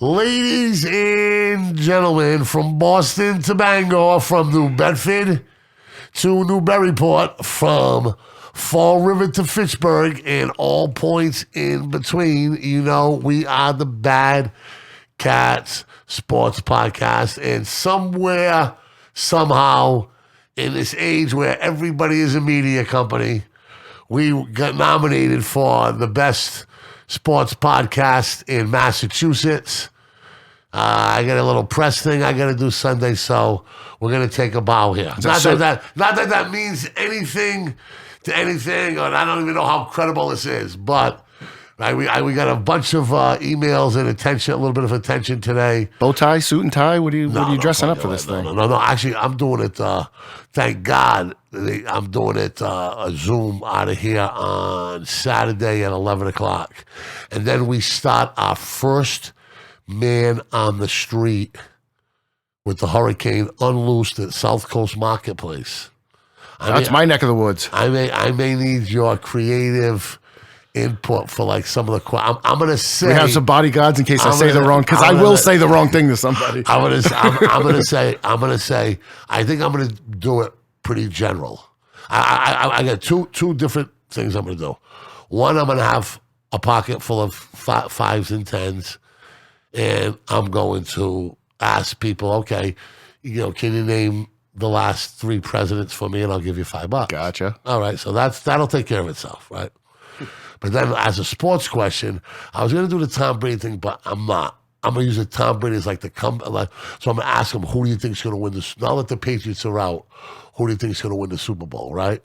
Ladies and gentlemen, from Boston to Bangor, from New Bedford to Newburyport, from Fall River to Fitchburg, and all points in between, you know, we are the BadCatz Sports Podcast. And somewhere, somehow, in this age where everybody is a media company, we got nominated for the best sports podcast in Massachusetts. I got a little press thing I got to do Sunday, so we're going to take a bow here. Not that that means anything to anything, or I don't even know how credible this is, but right, we got a bunch of emails and attention, a little bit of attention today. Bow tie, suit and tie? What are you dressing up for this thing? No. Actually, I'm doing it, thank God, I'm doing it a Zoom out of here on Saturday at 11 o'clock. And then we start our first man on the street with the hurricane unloosed at South Coast Marketplace. That's my neck of the woods. I may need your creative input for like some of the. I'm gonna say we have some bodyguards in case I say the wrong, because I will say the wrong thing to somebody. I'm gonna say. I think I'm gonna do it pretty general. I got two different things I'm gonna do. One, I'm gonna have a pocket full of fives and tens, and I'm going to ask people, okay, you know, can you name the last 3 presidents for me, and I'll give you $5. Gotcha. All right, so that'll take care of itself, right? But then as a sports question, I was going to do the Tom Brady thing, but I'm not. I'm going to use the Tom Brady as like the so I'm going to ask him, who do you think is going to win this? Now that the Patriots are out, who do you think is going to win the Super Bowl, right?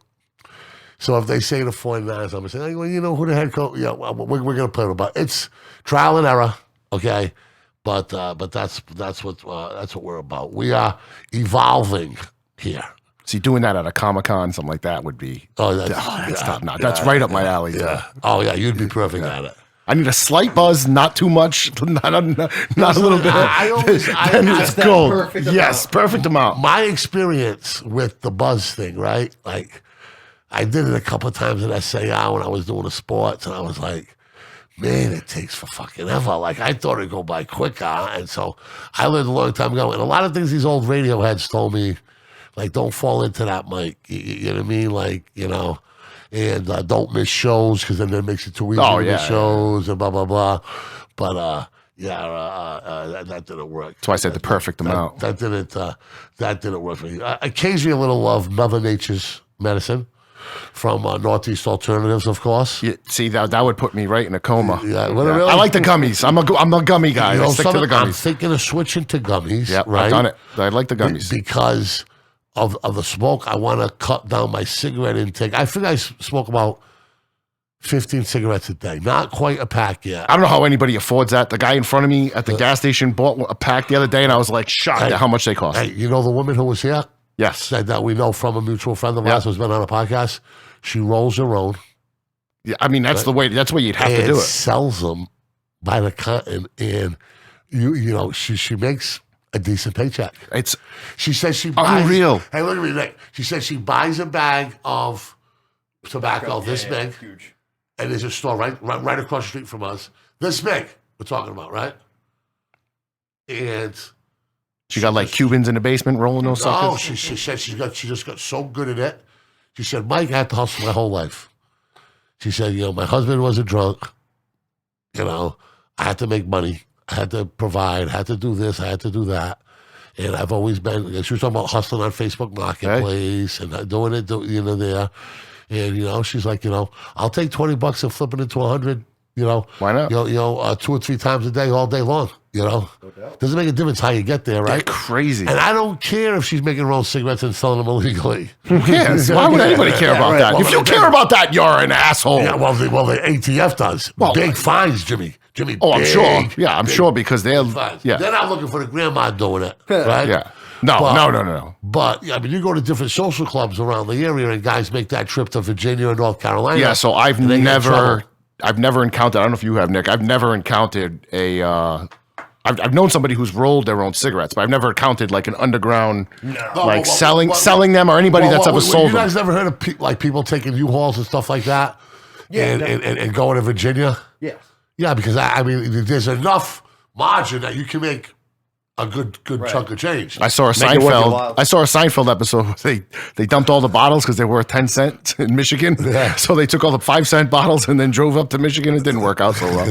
So if they say the 49ers, I'm going to say, hey, well, you know who the head coach? Yeah, well, we're going to play with. But it's trial and error, okay? But that's what we're about. We are evolving here. See, doing that at a Comic-Con, something like that would be that's top notch. That's right up my alley. Yeah. Oh yeah, you'd be perfect at it. I need a slight buzz, not too much, not a little bit. Then it's gold. Yes, perfect amount. My experience with the buzz thing, right? Like, I did it a couple of times at SAI when I was doing the sports, and I was like, man, it takes for fucking ever. Like, I thought it'd go by quicker, and so I learned a long time ago. And a lot of things these old radio heads told me, like, don't fall into that, Mike. You know what I mean? Like, you know, and don't miss shows, because then that makes it too easy to miss shows and blah, blah, blah. But, that didn't work. That's why I said the perfect amount. That didn't work for me. Occasionally a little of Mother Nature's medicine from Northeast Alternatives, of course. Yeah, see, that would put me right in a coma. Yeah, really? I like the gummies. I'm a gummy guy. I stick to the gummies. I'm thinking of switching to gummies. Yeah, right? I've done it. I like the gummies. Because of the smoke, I want to cut down my cigarette intake. I think I smoke about 15 cigarettes a day. Not quite a pack yet. I don't know how anybody affords that. The guy in front of me at the gas station bought a pack the other day, and I was like shocked at how much they cost. Hey, you know the woman who was here? Yes. That we know from a mutual friend of ours who's been on a podcast? She rolls her own. Yeah, I mean, that's the way. That's the way you'd have to do it. Sells them by the carton, and you know she makes a decent paycheck. She says she buys. Unreal. Hey, look at me, Nick. She says she buys a bag of tobacco this big, huge, and there's a store right across the street from us. This big, we're talking about, right? And she got like Cubans in the basement rolling those suckers. Oh, she said she just got so good at it. She said, Mike, I had to hustle my whole life. She said, you know, my husband was a drunk. You know, I had to make money. I had to provide. I had to do this. I had to do that. And I've always been, she was talking about hustling on Facebook Marketplace and doing it, you know, there. And, you know, she's like, you know, I'll take $20 and flip it into 100, you know. Why not? 2 or 3 times a day, all day long, you know. No doubt. Doesn't make a difference how you get there, right? That's crazy. And I don't care if she's making her own cigarettes and selling them illegally. Yes. Why would anybody care about that? Well, if you care about that, you're an asshole. Yeah, well, the ATF does. Well, big fines, Jimmy. Oh, I'm sure. Yeah, I'm sure because they're not looking for the grandma doing it, right? Yeah. No. But I mean, you go to different social clubs around the area, and guys make that trip to Virginia and North Carolina. Yeah. So I've never encountered. I don't know if you have, Nick. I've never encountered a. I've known somebody who's rolled their own cigarettes, but I've never encountered like an underground, selling them or anybody that's ever sold them. You guys never heard of people taking U-Hauls and stuff like that, and going to Virginia? Yes. Yeah, because I mean, there's enough margin that you can make a good chunk of change. I saw a Seinfeld episode where they dumped all the bottles because they were 10 cents in Michigan. Yeah. So they took all the 5-cent bottles and then drove up to Michigan. It didn't work out so well.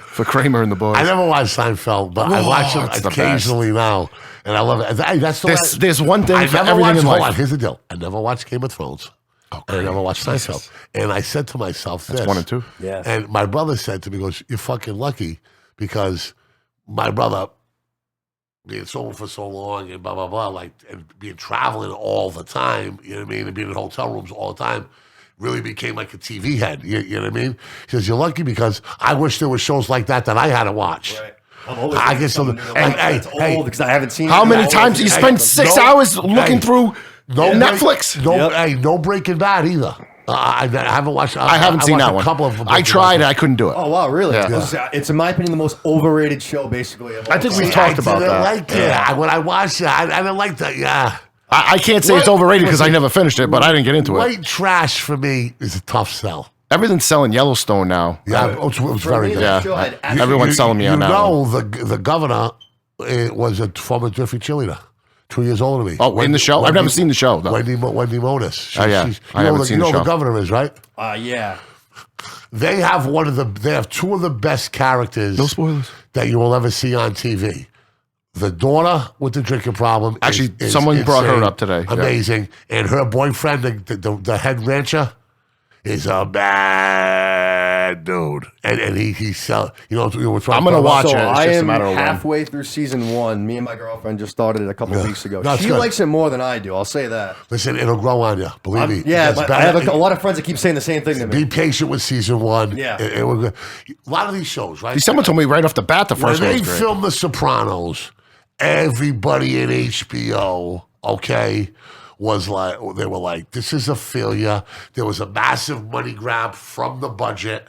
For Kramer and the boys. I never watched Seinfeld, but I watch them occasionally now, and I love it. That's the there's one thing for everything in life. Hold on, here's the deal. I never watched Game of Thrones. And I never watched Seinfeld. And I said to myself this. That's 1 and 2. Yeah. And my brother said to me, he goes, you're fucking lucky because my brother being sober for so long and blah, blah, blah, like, and being traveling all the time, you know what I mean, and being in hotel rooms all the time, really became like a TV head, you know what I mean? He says, you're lucky because I wish there were shows like that I had to watch. Right. I'm I guess so. It's old because I haven't seen it. How many times do you spend 6 hours looking through Netflix? No Breaking Bad either. I haven't watched. I haven't seen that one. A couple of them. I tried it. I couldn't do it. Oh wow, really? Yeah. It's in my opinion the most overrated show, basically. I think we talked about that. Like it. When I watched it, I didn't like that. Yeah. I can't say it's overrated because I never finished it, but I didn't get into it. White trash for me is a tough sell. Everything's selling Yellowstone now. Yeah, it was very good. Yeah, everyone's selling me on that. You know, the governor was a former Jiffy cheerleader. 2 years older than me. Oh, in the show? I've never seen the show, though. Wendy Modis. I haven't seen the show. You know the governor is, right? Yeah. They have two of the best characters. No spoilers. That you will ever see on TV. The daughter with the drinking problem. Actually, is someone brought her up today. Amazing. Yeah. And her boyfriend, the head rancher, is a bad dude. And he's sell. You know, I'm gonna watch it. It's I just a am matter of halfway through season 1. Me and my girlfriend just started it a couple weeks ago. No, she good. likes it more than I do. I'll say that. Listen, it'll grow on you. Believe me. Yeah, It's but better. I have a lot of friends that keep saying the same thing to me. Be patient with season 1. Yeah. It will, a lot of these shows, right? Someone told me right off the bat the first when one they was great. filmed The Sopranos, everybody in HBO, okay, they were like, this is a failure. There was a massive money grab from the budget,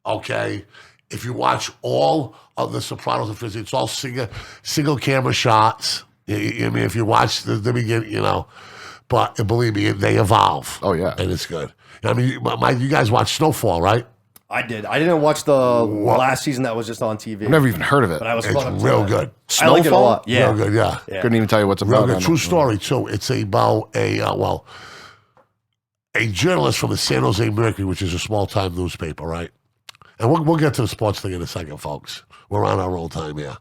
okay? If you watch all of The Sopranos, it's all single camera shots. I mean, if you watch the beginning, you know, but believe me, they evolve. Oh, yeah. And it's good. I mean, you guys watch Snowfall, right? I did. I didn't watch the last season that was just on TV. I've never even heard of it. But I was It's caught up to real that. good. I like it a lot. Yeah. Real good, yeah. Couldn't even tell you what's Real about. good. True story, too. It's about a journalist from the San Jose Mercury, which is a small-time newspaper, right? And we'll get to the sports thing in a second, folks. We're on our own time here.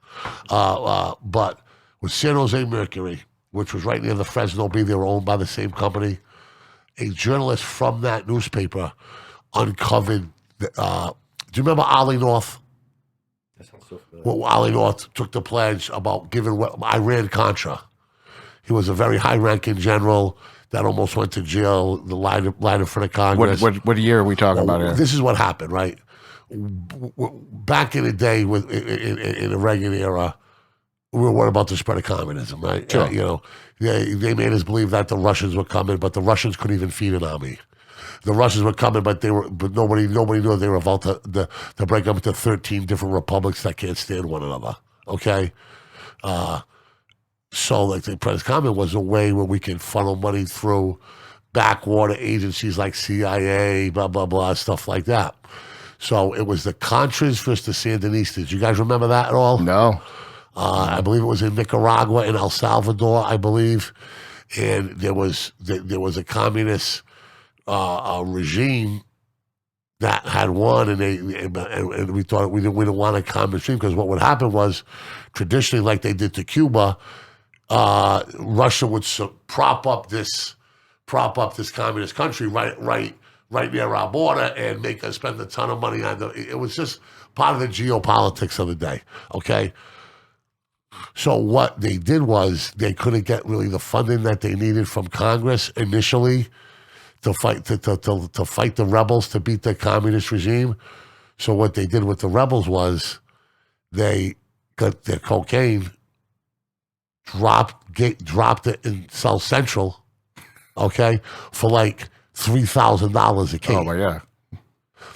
But with San Jose Mercury, which was right near the Fresno Bee, they were owned by the same company, a journalist from that newspaper uncovered... do you remember Ollie North? That sounds so familiar. Well, Ollie North took the pledge about giving Iran-Contra. He was a very high-ranking general that almost went to jail, the line in front of Congress. What year are we talking about here? This is what happened, right? Back in the day, in the Reagan era, we were worried about the spread of communism, right? Sure. You know, they made us believe that the Russians were coming, but the Russians couldn't even feed an army. The Russians were coming, but nobody knew they were about to break up into 13 different republics that can't stand one another. Okay, so like the Press Comment was a way where we can funnel money through backwater agencies like CIA, blah blah blah, stuff like that. So it was the Contras versus the Sandinistas. You guys remember that at all? No. I believe it was in Nicaragua and El Salvador, I believe, and there was a communist regime that had won, and we thought we didn't want a communist regime because what would happen was traditionally, like they did to Cuba, Russia would prop up this communist country right near our border and make us spend a ton of money on it was just part of the geopolitics of the day. Okay. So what they did was they couldn't get really the funding that they needed from Congress initially to fight the rebels, to beat the communist regime. So what they did with the rebels was they got their cocaine, dropped it in South Central, okay, for like $3,000 a key. Oh my God.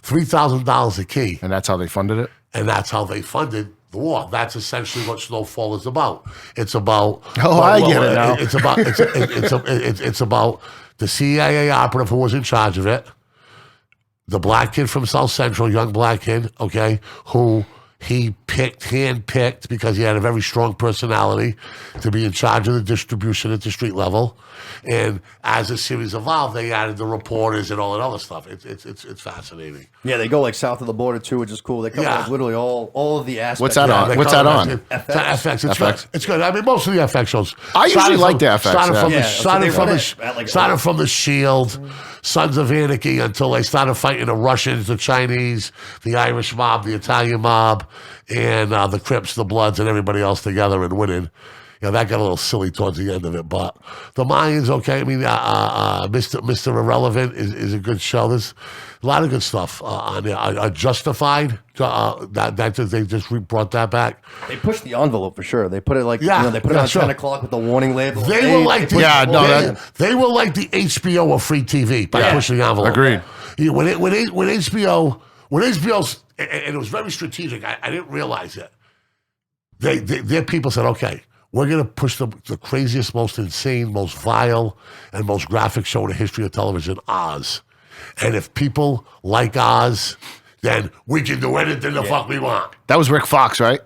$3,000 a key. And that's how they funded it? And that's how they funded the war. That's essentially what Snowfall is about. It's about... I get it now. It's about the CIA operative who was in charge of it, the black kid from South Central, young black kid, okay, who he handpicked, because he had a very strong personality, to be in charge of the distribution at the street level. And as the series evolved, they added the reporters and all that other stuff. It's fascinating. Yeah, they go like south of the border too, which is cool. They cover like literally all of the aspects. What's that on? What's that on? FX. It's good. It's good. I mean, most of the FX shows. I usually like the FX. Starting from the Shield, Sons of Anarchy, until they started fighting the Russians, the Chinese, the Irish mob, the Italian mob, and the Crips, the Bloods, and everybody else together and winning. You know, that got a little silly towards the end of it, but the Mayans, okay. I mean, Mr. Irrelevant is a good show. There's a lot of good stuff on there. Justified, they just brought that back. They pushed the envelope for sure. They put it like, they put it on 10 o'clock with the warning label. They were like the HBO of free TV by pushing the envelope. Agreed. When HBO's, and it was very strategic. I didn't realize it. Their people said, okay, we're going to push the craziest, most insane, most vile, and most graphic show in the history of television, Oz. And if people like Oz, then we can do anything the fuck we want. That was Rick Fox, right?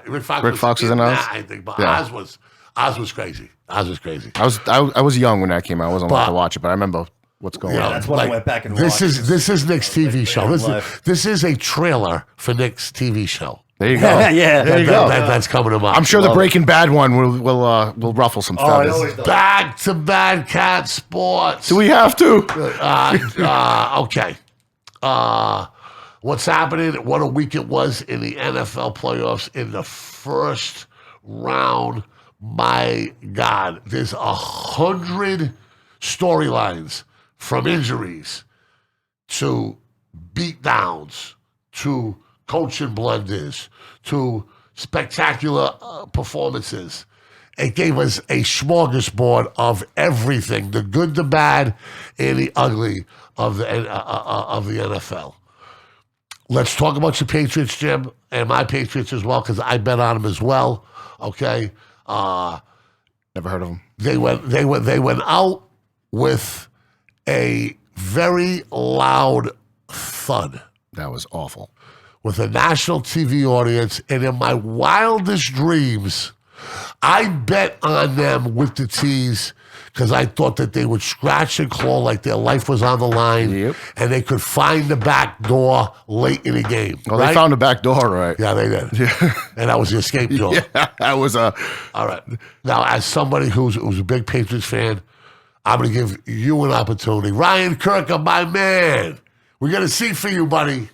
Rick Fox was in Oz? I think, but Oz was crazy. Oz was crazy. I was young when that came out. I wasn't allowed to watch it, but I remember what's going on. That's when I went back and watched. This is Nick's TV show. This is a trailer for Nick's TV show. There you go. There you go. That's coming to mind. I'm sure the Breaking Bad one will ruffle some feathers. Back to BadCatz Sports. Do we have to? Okay. What's happening? What a week it was in the NFL playoffs in the first round. My God, there's 100 storylines, from injuries to beatdowns to coaching blunders to spectacular performances. It gave us a smorgasbord of everything, the good, the bad, and the ugly of the NFL. Let's talk about your Patriots, Jim, and my Patriots as well, because I bet on them as well. Okay, never heard of them. They went out with a very loud thud. That was awful. With a national TV audience, and in my wildest dreams, I bet on them with the tees because I thought that they would scratch and claw like their life was on the line, and they could find the back door late in the game. Well, they found the back door, right? Yeah, they did. And that was the escape door. Yeah, that was a... All right. Now, as somebody who's a big Patriots fan, I'm going to give you an opportunity. Ryan Kirkham, my man. We got a seat for you, buddy.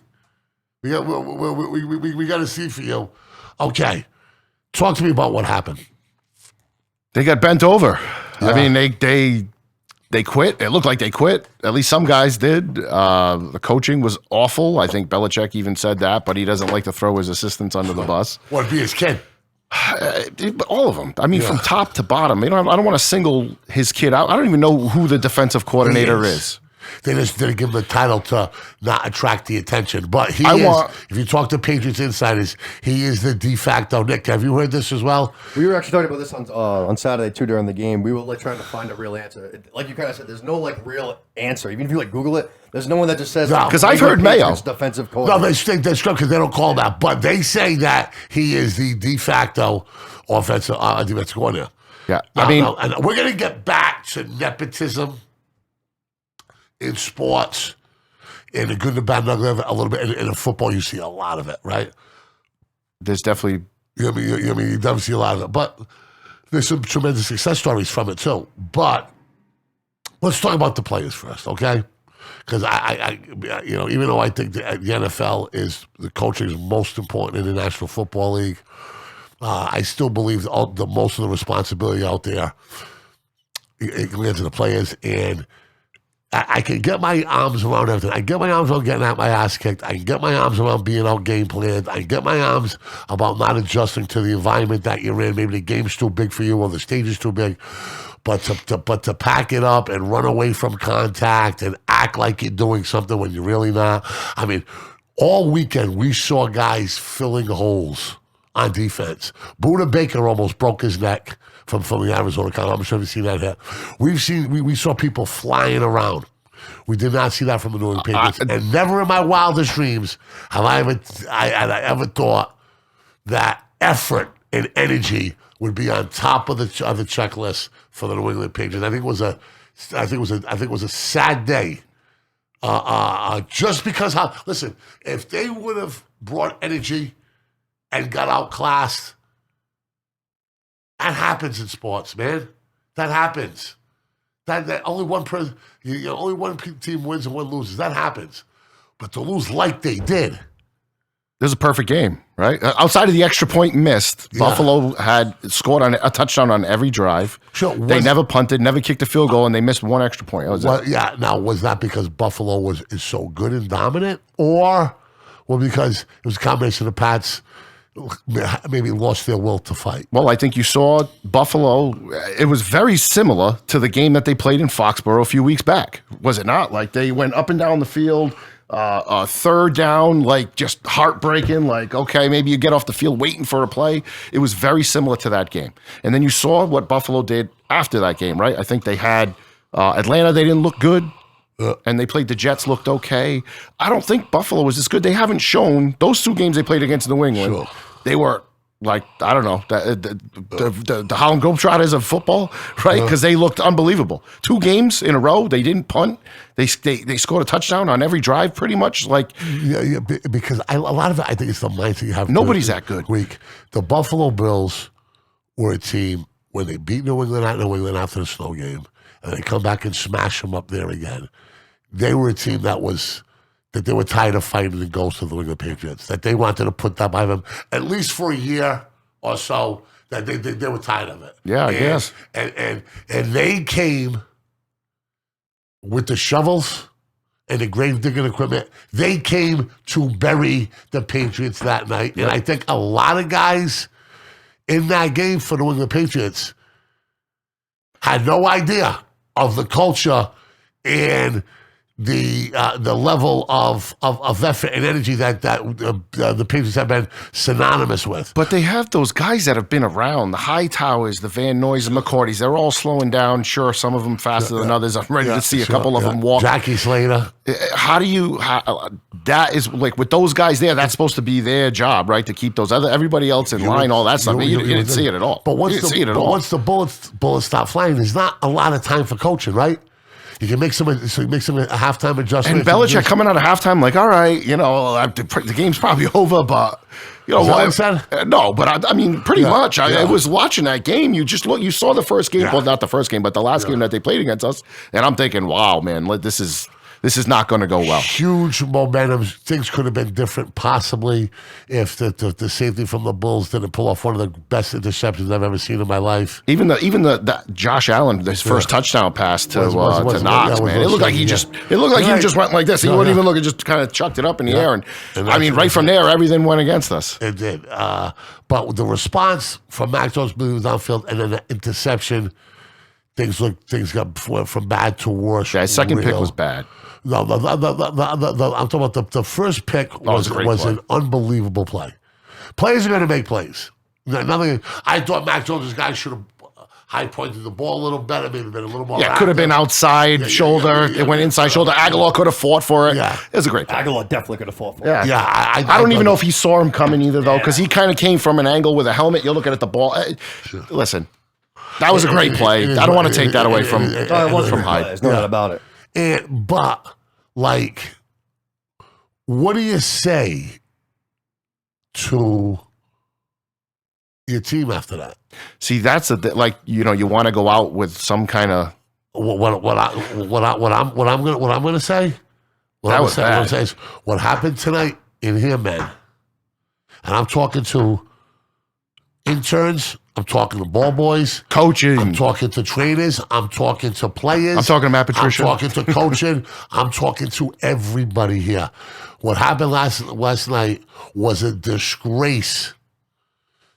We got a seat for you. Okay. Talk to me about what happened. They got bent over. Yeah. I mean, they quit. It looked like they quit. At least some guys did. The coaching was awful. I think Belichick even said that, but he doesn't like to throw his assistants under the bus. What, be his kid? All of them. I mean, from top to bottom. I don't want to single his kid out. I don't even know who the defensive coordinator is. They just didn't give him the title to not attract the attention. But if you talk to Patriots insiders, he is the de facto. Nick, have you heard this as well? We were actually talking about this on Saturday, too, during the game. We were like trying to find a real answer. Like you kind of said, there's no like real answer. Even if you like Google it, there's no one that just says, because I've heard Mayo. Defensive coordinator. No, they think that's true because they don't call him that. But they say that he is the de facto defensive coordinator. Yeah. And we're going to get back to nepotism in sports, in the good, the bad, and ugly, a little bit. In football, you see a lot of it, right? There's definitely... You definitely see a lot of it. But there's some tremendous success stories from it, too. But let's talk about the players first, okay? Because even though I think the NFL is the coaching is most important in the National Football League, I still believe the most of the responsibility out there it lands to the players. And I can get my arms around everything. I can get my arms around getting out my ass kicked. I can get my arms around being out game planned. I can get my arms about not adjusting to the environment that you're in. Maybe the game's too big for you or the stage is too big. But to pack it up and run away from contact and act like you're doing something when you're really not. I mean, all weekend we saw guys filling holes on defense. Buda Baker almost broke his neck from the Arizona Cardinals. I'm sure you've seen that hit. We saw people flying around. We did not see that from the New England Patriots. And never in my wildest dreams have I ever thought that effort and energy would be on top of the checklist for the New England Patriots. I think it was a sad day. Just because listen, if they would have brought energy and got outclassed, that happens in sports, man. That happens. That only one person, only one team wins and one loses. That happens. But to lose like they did. This is a perfect game, right? Outside of the extra point missed, Buffalo had scored on a touchdown on every drive. Sure, they never punted, never kicked a field goal, and they missed one extra point. Yeah. Now, was that because Buffalo is so good and dominant, or because it was a combination of the Pats maybe lost their will to fight? Well, I think you saw Buffalo. It was very similar to the game that they played in Foxborough a few weeks back, was it not? Like they went up and down the field. Third down, like just heartbreaking, like, okay, maybe you get off the field waiting for a play. It was very similar to that game. And then you saw what Buffalo did after that game, right? I think they had Atlanta, they didn't look good. And they played the Jets, looked okay. I don't think Buffalo was as good. They haven't shown those two games they played against New England. Sure. They were like, I don't know, the Harlem Globetrotters of football, right? Because they looked unbelievable. 2 games in a row, they didn't punt. They scored a touchdown on every drive, pretty much. Like, because a lot of it, I think it's the mindset you have. Nobody's that good. Week. The Buffalo Bills were a team when they beat New England at New England after the snow game, and they come back and smash them up there again. They were a team that they were tired of fighting the ghosts of the New England Patriots, that they wanted to put that by them at least for a year or so, that they were tired of it. Yeah, I guess. And they came with the shovels and the grave digging equipment. They came to bury the Patriots that night. Yep. And I think a lot of guys in that game for the New England Patriots had no idea of the culture and the level of effort and energy that the Patriots have been synonymous with. But they have those guys that have been around, the Hightowers, the Van Noys, and McCourties. They're all slowing down. Sure, some of them faster than others. I'm ready to see a couple of them walk. Jackie Slater. That is like with those guys there, that's supposed to be their job, right? To keep everybody else in line, all that stuff. You didn't see it at all. But once the bullets stop flying, there's not a lot of time for coaching, right? You can make some a halftime adjustment. And Belichick coming out of halftime like, all right, the game's probably over, but is that what it said? No, but I mean, pretty much. I was watching that game. You saw the first game. Yeah. Well, not the first game, but the last game that they played against us, and I'm thinking, wow, man, this is not going to go well. Huge momentum. Things could have been different, possibly, if the safety from the Bulls didn't pull off one of the best interceptions I've ever seen in my life. Even the Josh Allen, his first touchdown pass to Knox, man. It looked like he just went like this. He wouldn't even look. He just kind of chucked it up in the air, and I mean, right from there, everything went against us. It did. But the response from Mac Jones moving downfield and then the interception, things went from bad to worse. Yeah, his second pick was bad. No, I'm talking about the first pick was an unbelievable play. Players are going to make plays. I thought Mac Jones' guy should have high pointed the ball a little better, maybe been a little more. Yeah, could have been outside shoulder. It went inside shoulder. Aguilar could have fought for it. Yeah, it was a great play. Aguilar definitely could have fought for it. Yeah, I don't even know if he saw him coming either, though, because he kind of came from an angle with a helmet. You're looking at the ball. Listen, that was a great play. I don't want to take that away from Hyde. There's no doubt about it. But what do you say to your team after that? See, that's you want to go out with some kind of what I'm gonna say. What I'm gonna say is what happened tonight in here, man. And I'm talking to interns. I'm talking to ball boys. Coaching. I'm talking to trainers. I'm talking to players. I'm talking to Matt Patricia. I'm talking to coaching. I'm talking to everybody here. What happened last night was a disgrace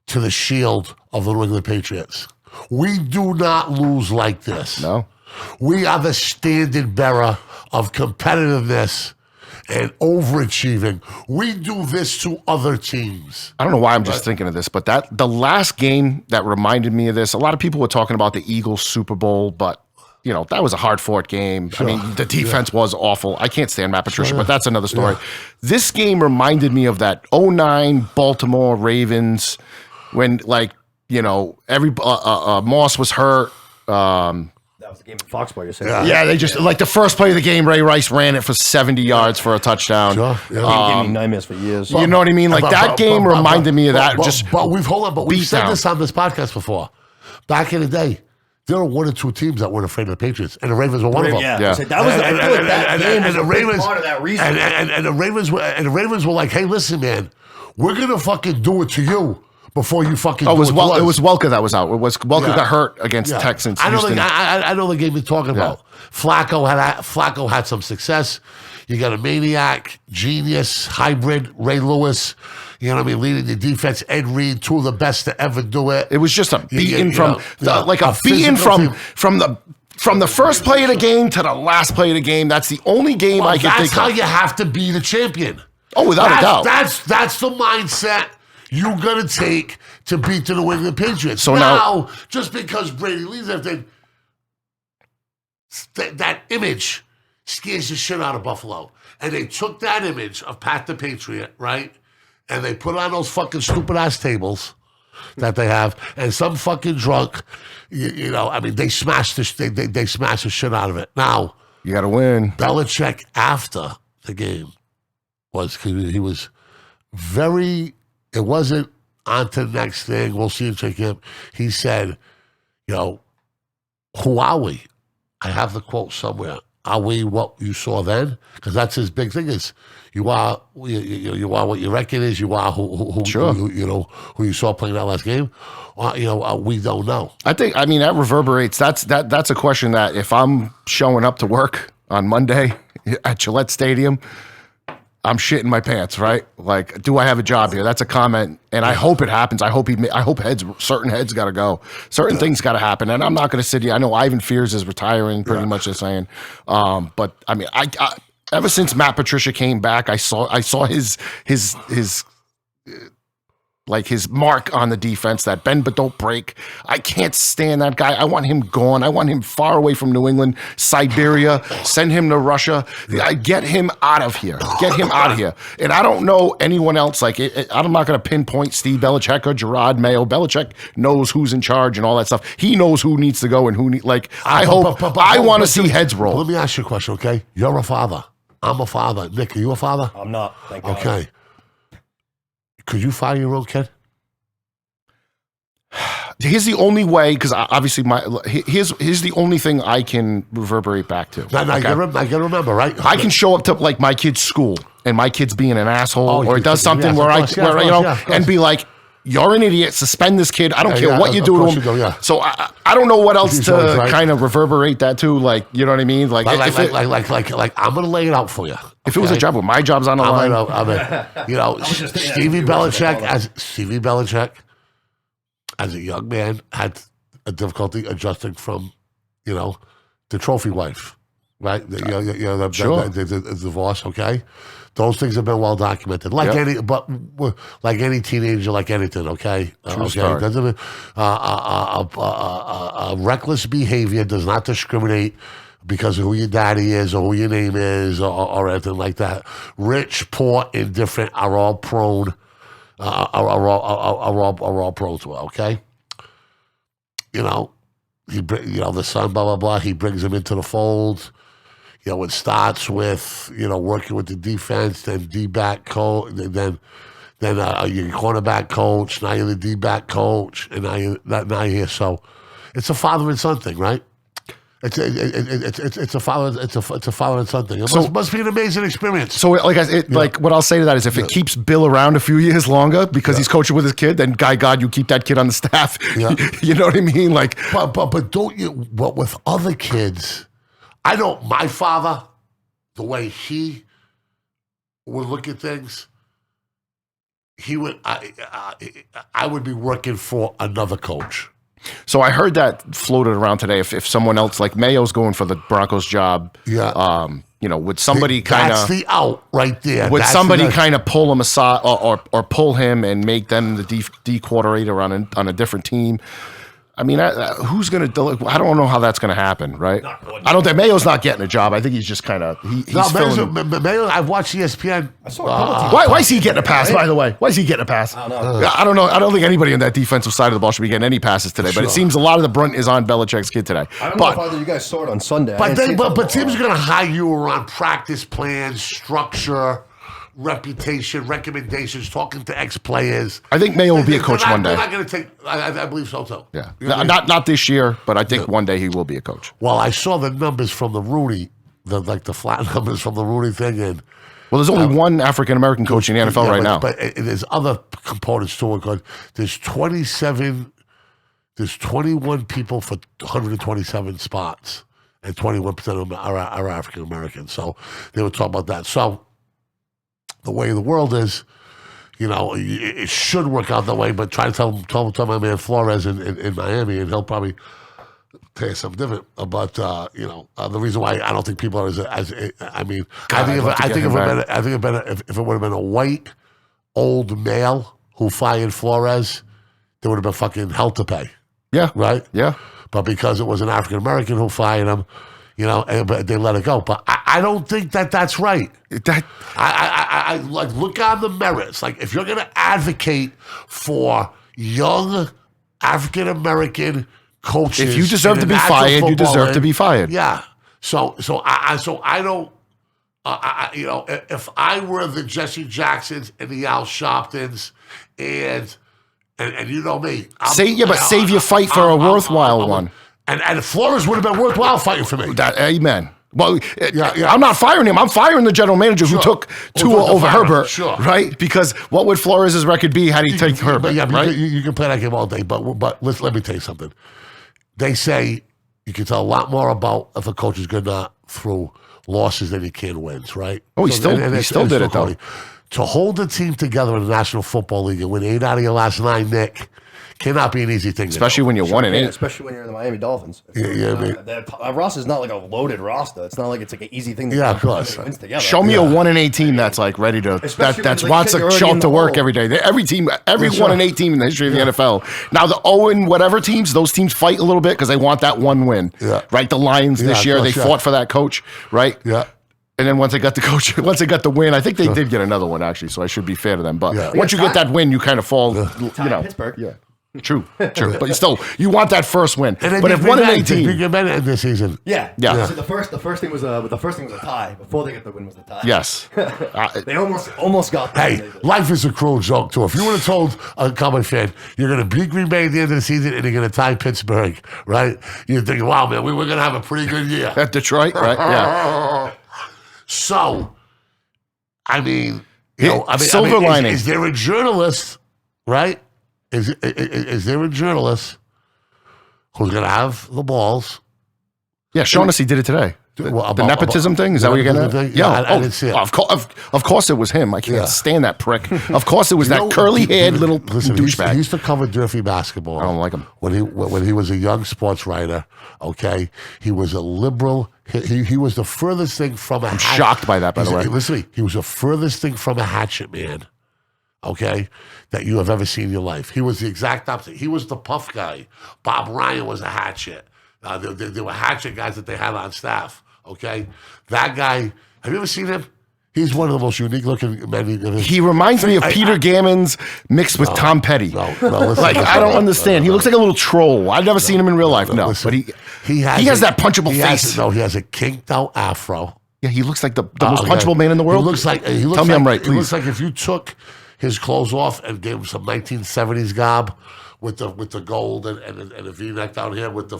to the shield of the New England Patriots. We do not lose like this. No. We are the standard bearer of competitiveness and overachieving. We do this to other teams. I don't know why I'm just thinking of this, but the last game that reminded me of this, a lot of people were talking about the Eagles Super Bowl, but that was a hard-fought game. I mean, the defense was awful. I can't stand Matt Patricia, but that's another story. This game reminded me of that 2009 Baltimore Ravens when, every Moss was hurt. That was the game of Foxborough, you're saying? Yeah, they just the first play of the game, Ray Rice ran it for 70 yards for a touchdown. Sure. Gave me nightmares for years. You know what I mean? That game reminded me of that. But we've said this on this podcast before. Back in the day, there were 1 or 2 teams that weren't afraid of the Patriots, and the Ravens were one of them. Yeah. So that was the Ravens part of that reason. And the Ravens were like, "Hey, listen, man, we're gonna fucking do it to you before you fucking." It was Welker that was out. It was Welker got hurt against Texans. I know the game you're talking about. Flacco had some success. You got a maniac, genius, hybrid, Ray Lewis. You know what I mean? Leading the defense, Ed Reed, 2 of the best to ever do it. It was just a beating from the first play of the game to the last play of the game. That's the only game I can think of. That's how you have to be the champion. Oh, without a doubt. That's the mindset you got to take to beat the New England Patriots. So now just because Brady leaves everything, that image scares the shit out of Buffalo. And they took that image of Pat the Patriot, right? And they put on those fucking stupid ass tables that they have, and some fucking drunk, they smashed they smashed the shit out of it. Now you got to win. Belichick after the game he was very. It wasn't on to the next thing. We'll see in training camp. He said, who are we? I have the quote somewhere. Are we what you saw then? Because that's his big thing is you are what your record is. You are who you saw playing that last game. We don't know. I mean that reverberates. That's a question that if I'm showing up to work on Monday at Gillette Stadium, I'm shitting my pants, right? Like, do I have a job here? That's a comment, and I hope it happens. I hope certain heads got to go. Certain things got to happen, and I'm not going to sit here. I know Ivan Fears is retiring, pretty much is saying. But I mean, I ever since Matt Patricia came back, I saw his mark on the defense, that bend but don't break. I can't stand that guy. I want him gone. I want him far away from New England, Siberia, send him to Russia. Get him out of here. Get him out of here. And I don't know anyone else. I'm not going to pinpoint Steve Belichick or Gerard Mayo. Belichick knows who's in charge and all that stuff. He knows who needs to go and who I want to see heads roll. Let me ask you a question, okay? You're a father. I'm a father. Nick, are you a father? I'm not. Thank God. Okay. Could you fire your own kid? Here's the only way, because obviously here's the only thing I can reverberate back to. Now, I gotta remember, right? I can show up to my kid's school and my kid's being an asshole or does something and be like, you're an idiot, suspend this kid. I don't care what you do to him. So I don't know what else to kind of reverberate that to. Like, you know what I mean? Like I'm gonna lay it out for you. If it was a job, my job's on the line. Stevie Belichick, as a young man, had a difficulty adjusting from, the trophy wife, right? The divorce, okay? Those things have been well documented. Like any teenager, like anything, okay? Start. Doesn't reckless behavior does not discriminate because of who your daddy is or who your name is or anything like that. Rich, poor, indifferent are all prone. Are all prone to it. Okay. The son, blah blah blah. He brings him into the fold. It starts with working with the defense, then D-back coach, then your cornerback coach. Now you're the D-back coach, and now you're here. So it's a father and son thing, right? It's a father and son thing. It must be an amazing experience. So what I'll say to that is if it keeps Bill around a few years longer because he's coaching with his kid, then God, you keep that kid on the staff. Yeah. You know what I mean? Like, but don't you? But with other kids, I know my father, the way he would look at things, he would. I would be working for another coach. So I heard that floated around today. If someone else like Mayo's going for the Broncos job, would somebody kind of that's the out right there? Would somebody kind of pull him aside or pull him and make them the D coordinator on a different team? I mean, who's going to? I don't know how that's going to happen, right? I don't think Mayo's not getting a job. I think he's just kind of he's filling. Mayo, I've watched ESPN. I saw a couple teams. Why is he getting a pass? By the way, why is he getting a pass? I don't know. I don't know. I don't think anybody on that defensive side of the ball should be getting any passes today. But it seems a lot of the brunt is on Belichick's kid today. I don't know if either you guys saw it on Sunday. But teams are going to hire you around practice plans, structure, reputation, recommendations, talking to ex-players. I think Mayo will be a coach one day. They're not going to take. I believe so too. Yeah, not this year, but I think one day he will be a coach. Well, I saw the numbers from the Rooney, the flat numbers from the Rooney thing, and well, there's only one African American coach in the NFL right now. But there's other components to it. Because there's 21 people for 127 spots, and 21% of them are African American. So they were talking about that. So the way the world is, it should work out that way. But try to tell my man Flores in Miami, and he'll probably tell you something different. But the reason why I don't think people are I think if it would have been a white old male who fired Flores, there would have been fucking hell to pay. Yeah. Right. Yeah. But because it was an African American who fired him, but they let it go. But I don't think that's right. I like look on the merits. Like if you're going to advocate for young African American coaches, if you deserve to be fired, you deserve to be fired. Yeah. So I don't. If I were the Jesse Jacksons and the Al Sharptons and you know me, save your fight for a worthwhile one. And Flores would have been worthwhile fighting for me. Amen. Well, I'm not firing him. I'm firing the general manager who took Tua over Herbert, right? Because what would Flores' record be had he taken Herbert? Right? You can play that game all day, but let me tell you something. They say you can tell a lot more about if a coach is good or not through losses than he can wins, right? Oh, he still did it, though. To hold the team together in the National Football League and win 8 out of your last 9, Nick, cannot be an easy thing. Especially when you're 1-8. Especially when you're in the Miami Dolphins. Our roster is not like a loaded roster. It's not like it's like an easy thing to of course. Show me a 1-8 team that's like ready to that wants to show up to work every day. Every 1-8 team in the history of the NFL. Now the 0 whatever teams, those teams fight a little bit because they want that one win. Yeah. Right? The Lions this year, they fought for that coach, right? Yeah. And then once they got the win, I think they did get another one actually, so I should be fair to them. But once you get that win, you kind of fall, Pittsburgh. Yeah. True. But you want that first win. But if 1-18, you can end this season. Yeah. So the first thing was a tie. Before they got the win was the tie. Yes. They almost got that. Hey, life is a cruel joke too. If you would have told a common fan you're going to beat Green Bay at the end of the season and you're going to tie Pittsburgh, right? You're thinking, wow, man, we were going to have a pretty good year. At Detroit, right? Yeah. So, silver lining. Is there a journalist, right? Is there a journalist who's going to have the balls? Yeah, Shaughnessy did it today. The nepotism thing? Is that what you're getting at? Yeah, I didn't see it. Of course it was him. I can't stand that prick. Of course it was that curly-haired little douchebag. He used to cover Durfee basketball. I don't like him. When he was a young sports writer, okay? He was a liberal. He was the furthest thing from a I'm shocked by that, by the way. Listen to me. He was the furthest thing from a hatchet man, okay, that you have ever seen in your life. He was the exact opposite. He was the puff guy. Bob Ryan was a hatchet. There were hatchet guys that they had on staff. Okay, that guy. Have you ever seen him? He's one of the most unique looking men. He reminds me of Peter Gammons mixed with Tom Petty. Listen, I don't understand. He looks like a little troll. I've never seen him in real life. But he has that punchable face. He has a kinked out afro. Yeah, he looks like the most punchable man in the world. He looks like. Tell me I'm right, please. He looks like if you took his clothes off and gave him some 1970s garb with the gold and a V-neck down here with the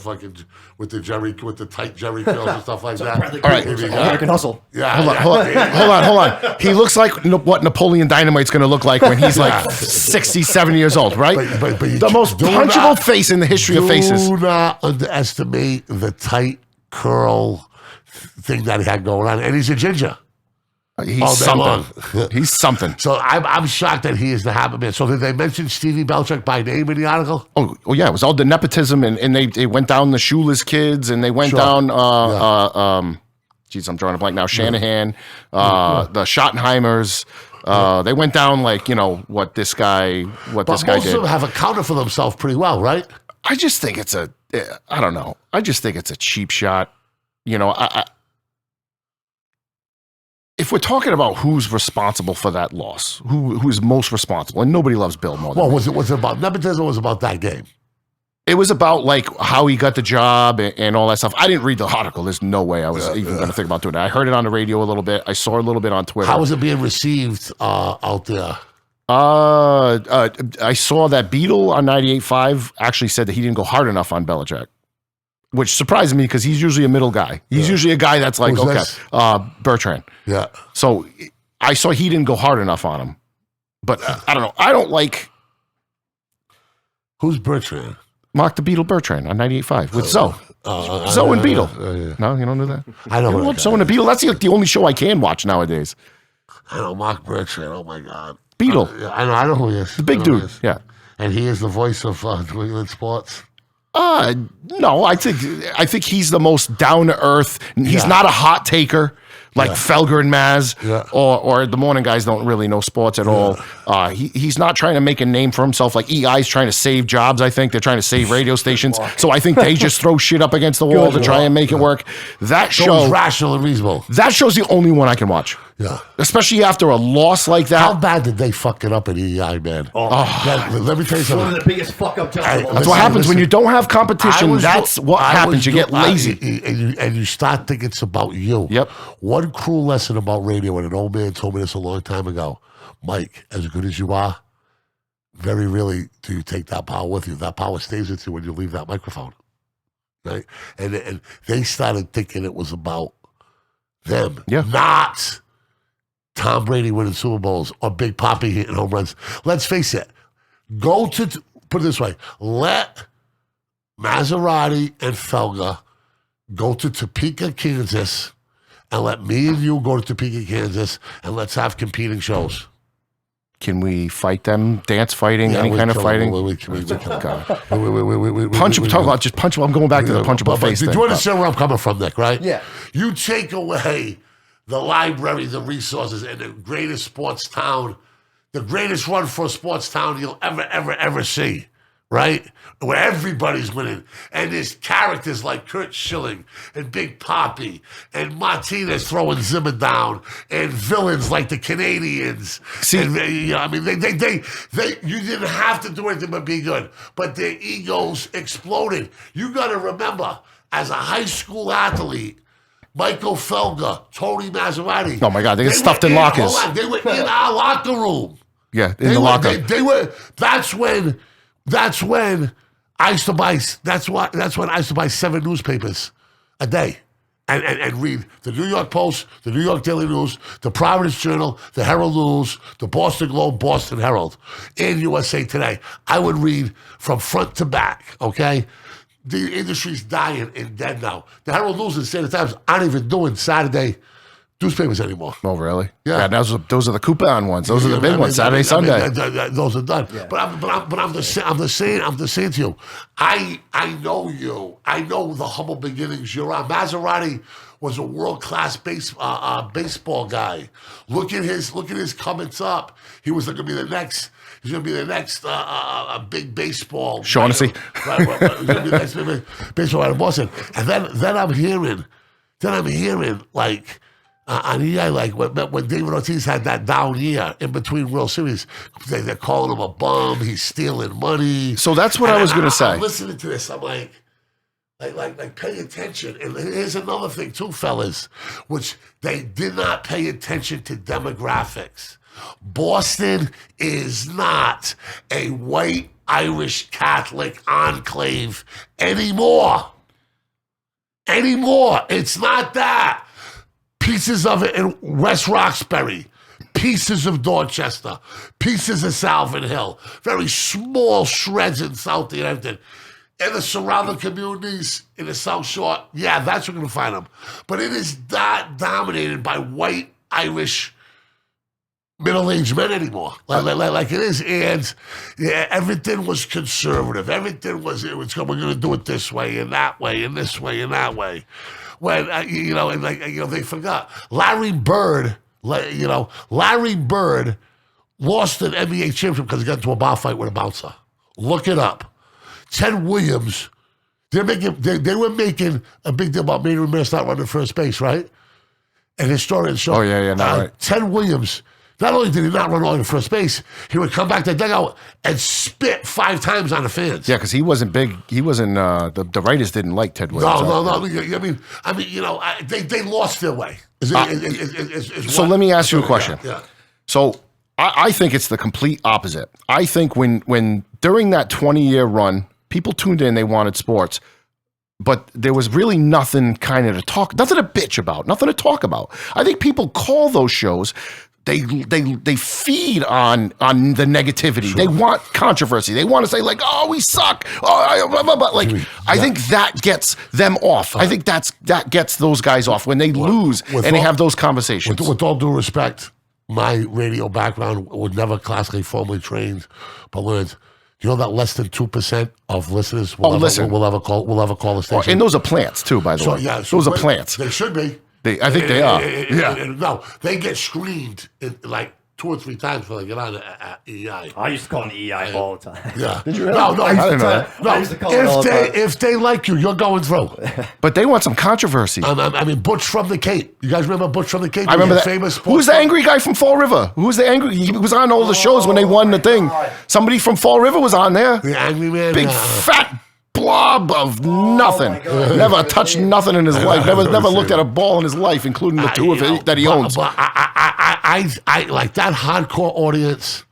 tight Jerry curls and stuff like that. All right, American Hustle. Yeah. Hold on. He looks like what Napoleon Dynamite's going to look like when he's like 67 years old, right? But the most punchable face in the history of faces. Do not underestimate the tight curl thing that he had going on, and he's a ginger. He's something. He's something. So I'm shocked that he is the habit man. So did they mention Stevie Belichick by name in the article? Oh yeah, it was all the nepotism, and they went down the shoeless kids, and they went down. Geez, I'm drawing a blank now. Shanahan, the Schottenheimers. They went down what this guy did. Most of them have accounted for themselves pretty well, right? I just think it's I don't know. I just think it's a cheap shot. You know, if we're talking about who's responsible for that loss, who's most responsible, and nobody loves Bill more than Well, me. was it about nepotism or was it about that game? It was about like how he got the job and all that stuff. I didn't read the article. There's no way I was even going to think about doing it. I heard it on the radio a little bit. I saw a little bit on Twitter. How was it being received out there? I saw that Beetle on 98.5 actually said that he didn't go hard enough on Belichick, which surprised me because he's usually a middle guy. He's usually a guy that's like, Who's okay, this? Bertrand. Yeah. So I saw he didn't go hard enough on him. But I don't know. I don't like Who's Bertrand? Mark the Beetle Bertrand on 98.5 with Zoe. Zoe and Beetle. Yeah. No, you don't know that? I know. You watch Zoe and the Beetle? That's the only show I can watch nowadays. I know Mark Bertrand. Oh my God. Beetle. I know who he is. The big dude. Yeah. And he is the voice of New England sports. No, I think he's the most down to earth. He's not a hot taker like Felger and Maz, or the morning guys don't really know sports at all. He's not trying to make a name for himself like EI's trying to save jobs. I think they're trying to save radio stations. So I think they just throw shit up against the wall to try and make it work. That show, rational and reasonable. That show's the only one I can watch. Yeah. Especially after a loss like that. How bad did they fuck it up at EI, man? Let me tell you something. One of the biggest fuck up jobs. That's what happens when you don't have competition. That's what happens. You get lazy. And you start thinking it's about you. Yep. One cruel lesson about radio, and an old man told me this a long time ago. Mike, as good as you are, very rarely do you take that power with you. That power stays with you when you leave that microphone. Right? And they started thinking it was about them. Yeah. Not Tom Brady winning Super Bowls or Big Papi hitting home runs. Let's face it. Put it this way. Let Maserati and Felga go to Topeka, Kansas, and let me and you go to Topeka, Kansas, and let's have competing shows. Can we fight them? Dance fighting? Any kind of fighting? Punch him. Talk about just punch him. I'm going back to the punchable face thing. Do you understand where I'm coming from, Nick, right? Yeah. You take away the library, the resources, and the greatest sports town, the greatest run for a sports town you'll ever see, right? Where everybody's winning. And there's characters like Kurt Schilling and Big Papi and Martinez throwing Zimmer down and villains like the Canadians. See, and, I mean, they you didn't have to do anything but be good, but their egos exploded. You got to remember, as a high school athlete, Michael Felga, Tony Maserati. Oh my God, they get stuffed in lockers. They were in our locker room. Yeah, in the locker. They were. That's when I used to buy. That's when I used to buy 7 newspapers a day, and read the New York Post, the New York Daily News, the Providence Journal, the Herald News, the Boston Globe, Boston Herald, and USA Today. I would read from front to back. Okay. The industry's dying and dead now. The Herald News and Standard Times aren't even doing Saturday newspapers anymore. Oh, really? Yeah. Those are the coupon ones. Those are the big ones. Saturday, Sunday. Those are done. Yeah. But I'm just saying to you. I know you. I know the humble beginnings you're on. Maserati was a world-class baseball guy. Look at his comings up. He was going to be the next. He's going to be the next big baseball. Shaughnessy. Right. He's going to be the next big baseball writer in Boston. And then I'm hearing like on EI, like when David Ortiz had that down year in between World Series, they're calling him a bum. He's stealing money. So that's what I was going to say. I'm listening to this. I'm like, pay attention. And here's another thing too, fellas, which they did not pay attention to demographics. Boston is not a white Irish Catholic enclave anymore. It's not that. Pieces of it in West Roxbury, pieces of Dorchester, pieces of Salvin Hill, very small shreds in South Hampton. And the surrounding communities in the South Shore, yeah, that's where you're going to find them. But it is not dominated by white Irish middle-aged men anymore, like it is. And yeah, everything was conservative. Everything was, we're going to do it this way and that way and this way and that way. When, they forgot. Larry Bird lost an NBA championship because he got into a bar fight with a bouncer. Look it up. Ted Williams, they were making a big deal about Maynard Mass not running first base, right? And historians show right. Ted Williams, not only did he not run all to first base, he would come back to the dugout and spit 5 times on the fans. Yeah, because he wasn't big. He wasn't. The writers didn't like Ted Williams. No. I mean, they lost their way. So let me ask you a question. Yeah. So I think it's the complete opposite. I think when during that 20-year run, people tuned in, they wanted sports, but there was really nothing kind of to talk, nothing to bitch about, nothing to talk about. I think people call those shows. They feed on the negativity. Sure. They want controversy. They want to say like, "Oh, we suck." I think that gets them off. I think that gets those guys off when they lose and they have those conversations. With all due respect, my radio background was never classically formally trained, but learned. You know that less than 2% of listeners will ever call the station. And those are plants too, by the way. Yeah, those are plants. They should be. I think they are. No, they get screened like 2 or 3 times before they get on EI. I used to call them EI all the time. Yeah. Did you really? No, I didn't know that. No, I used to call it all the time. if they like you, you're going through. But they want some controversy. I mean, Butch from the Cape. You guys remember Butch from the Cape? I remember that. Famous Who's the angry guy from Fall River? Who's the angry? He was on all the shows when they won the thing. God. Somebody from Fall River was on there. The angry man. Big fat blob of nothing. Never touched nothing in his life. Never looked at a ball in his life, including the two of it that he owns. But I like that hardcore audience.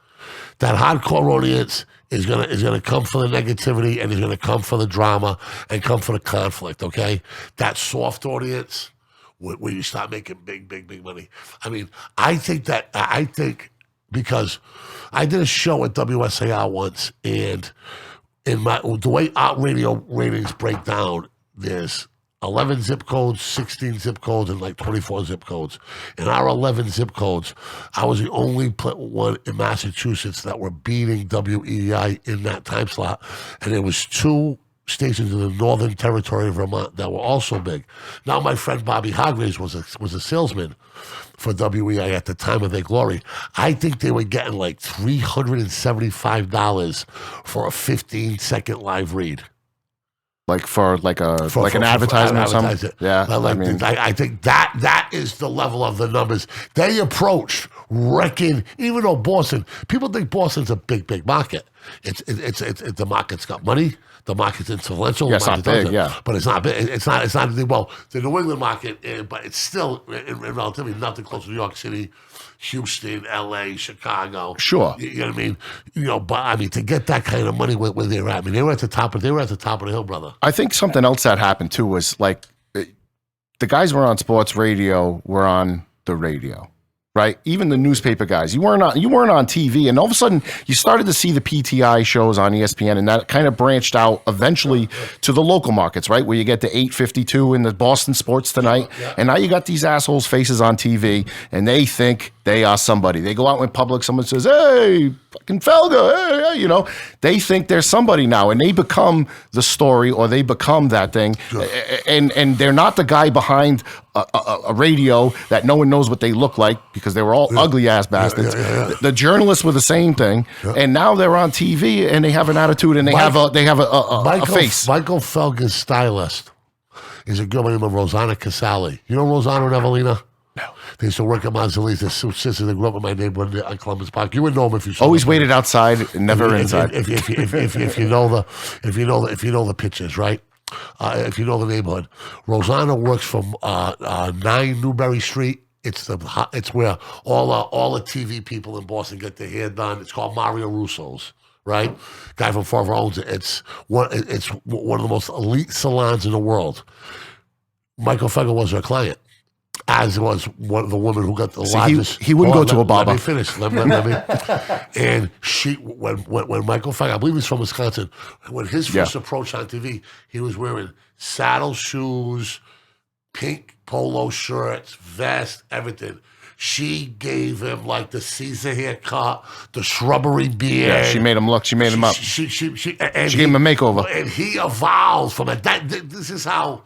That hardcore audience is gonna come for the negativity and is gonna come for the drama and come for the conflict. Okay, that soft audience where you start making big money. I mean, I think because I did a show at WSAR once, and the way our radio ratings break down, there's 11 zip codes, 16 zip codes, and like 24 zip codes. In our 11 zip codes, I was the only one in Massachusetts that were beating WEI in that time slot. And there was 2 stations in the Northern Territory of Vermont that were also big. Now, my friend Bobby Hargraves was a salesman for WEI at the time of their glory. I think they were getting like $375 for a 15-second live read. Like for an advertisement or something. Yeah, I think that is the level of the numbers they approach. Reckon, even though Boston, people think Boston's a big market. It's the market's got money. The market's influential. Yeah, it's not big, but it's not big. It's not well. The New England market, but it's still in relatively nothing close to New York City, Houston, L.A., Chicago. Sure, you know what I mean. But I mean to get that kind of money where they're at. I mean they were at the top of the hill, brother. I think something else that happened too was like the guys were on sports radio were on the radio. Right, even the newspaper guys, you weren't on TV, and all of a sudden you started to see the PTI shows on ESPN, and that kind of branched out eventually to the local markets, right, where you get the 852 in the Boston Sports Tonight, and now you got these assholes' faces on TV, and they think they are somebody. They go out in public, someone says, "Hey, fucking Felga," hey, they think they're somebody now, and they become the story, or they become that thing, and they're not the guy behind a radio that no one knows what they look like because they were all ugly ass bastards. The journalists were the same thing, and now they're on TV and they have an attitude and they have a face. Michael Felga's stylist is a girl by the name of Rosanna Casali. You know Rosanna and Evelina? No. They used to work at Mazzoli's. They're sisters. They grew up in my neighborhood on Columbus Park. You would know them if you saw always them. waited outside, never inside. If you know the pictures, right? If you know the neighborhood, Rosanna works from 9 Newbury Street. It's where all the TV people in Boston get their hair done. It's called Mario Russo's, right? Guy from Forever owns it. It's one of the most elite salons in the world. Michael Felga was her client, as was one of the women who got the largest. He wouldn't go to a barber. Let me finish. Let me. And when Michael Felga, I believe he's from Wisconsin, when his first approach on TV, he was wearing saddle shoes, pink polo shirts, vest, everything. She gave him like the Caesar haircut, the shrubbery beard. Yeah, she made him look. She made him up. She gave him a makeover. And he evolved from it. This is how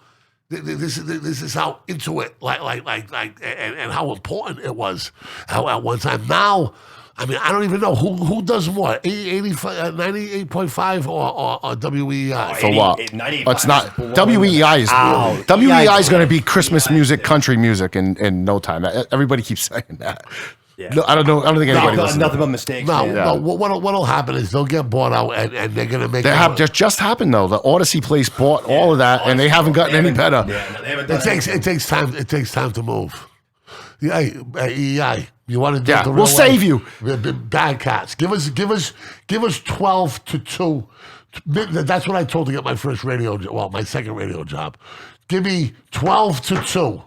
into it, and how important it was at one time. Now, I mean, I don't even know who does what. 98.5 or WEI. For what? 98.5 It's not is WEI is Ow. WEI is going to be Christmas music, country music in no time. Everybody keeps saying that. Yeah. No, I don't know. I don't think anybody listens. Nothing but mistakes. No, man. no. What'll happen is they'll get bought out and they're gonna make. That just happened though. The Odyssey place bought all of that, and they haven't gotten any better. Yeah, no, they haven't done It takes time. It takes time to move. Yeah, EI. You want to do Yeah, the real we'll way? save you. BadCatz. Give us 12-2. That's what I told to get my first my second radio job. Give me 12-2.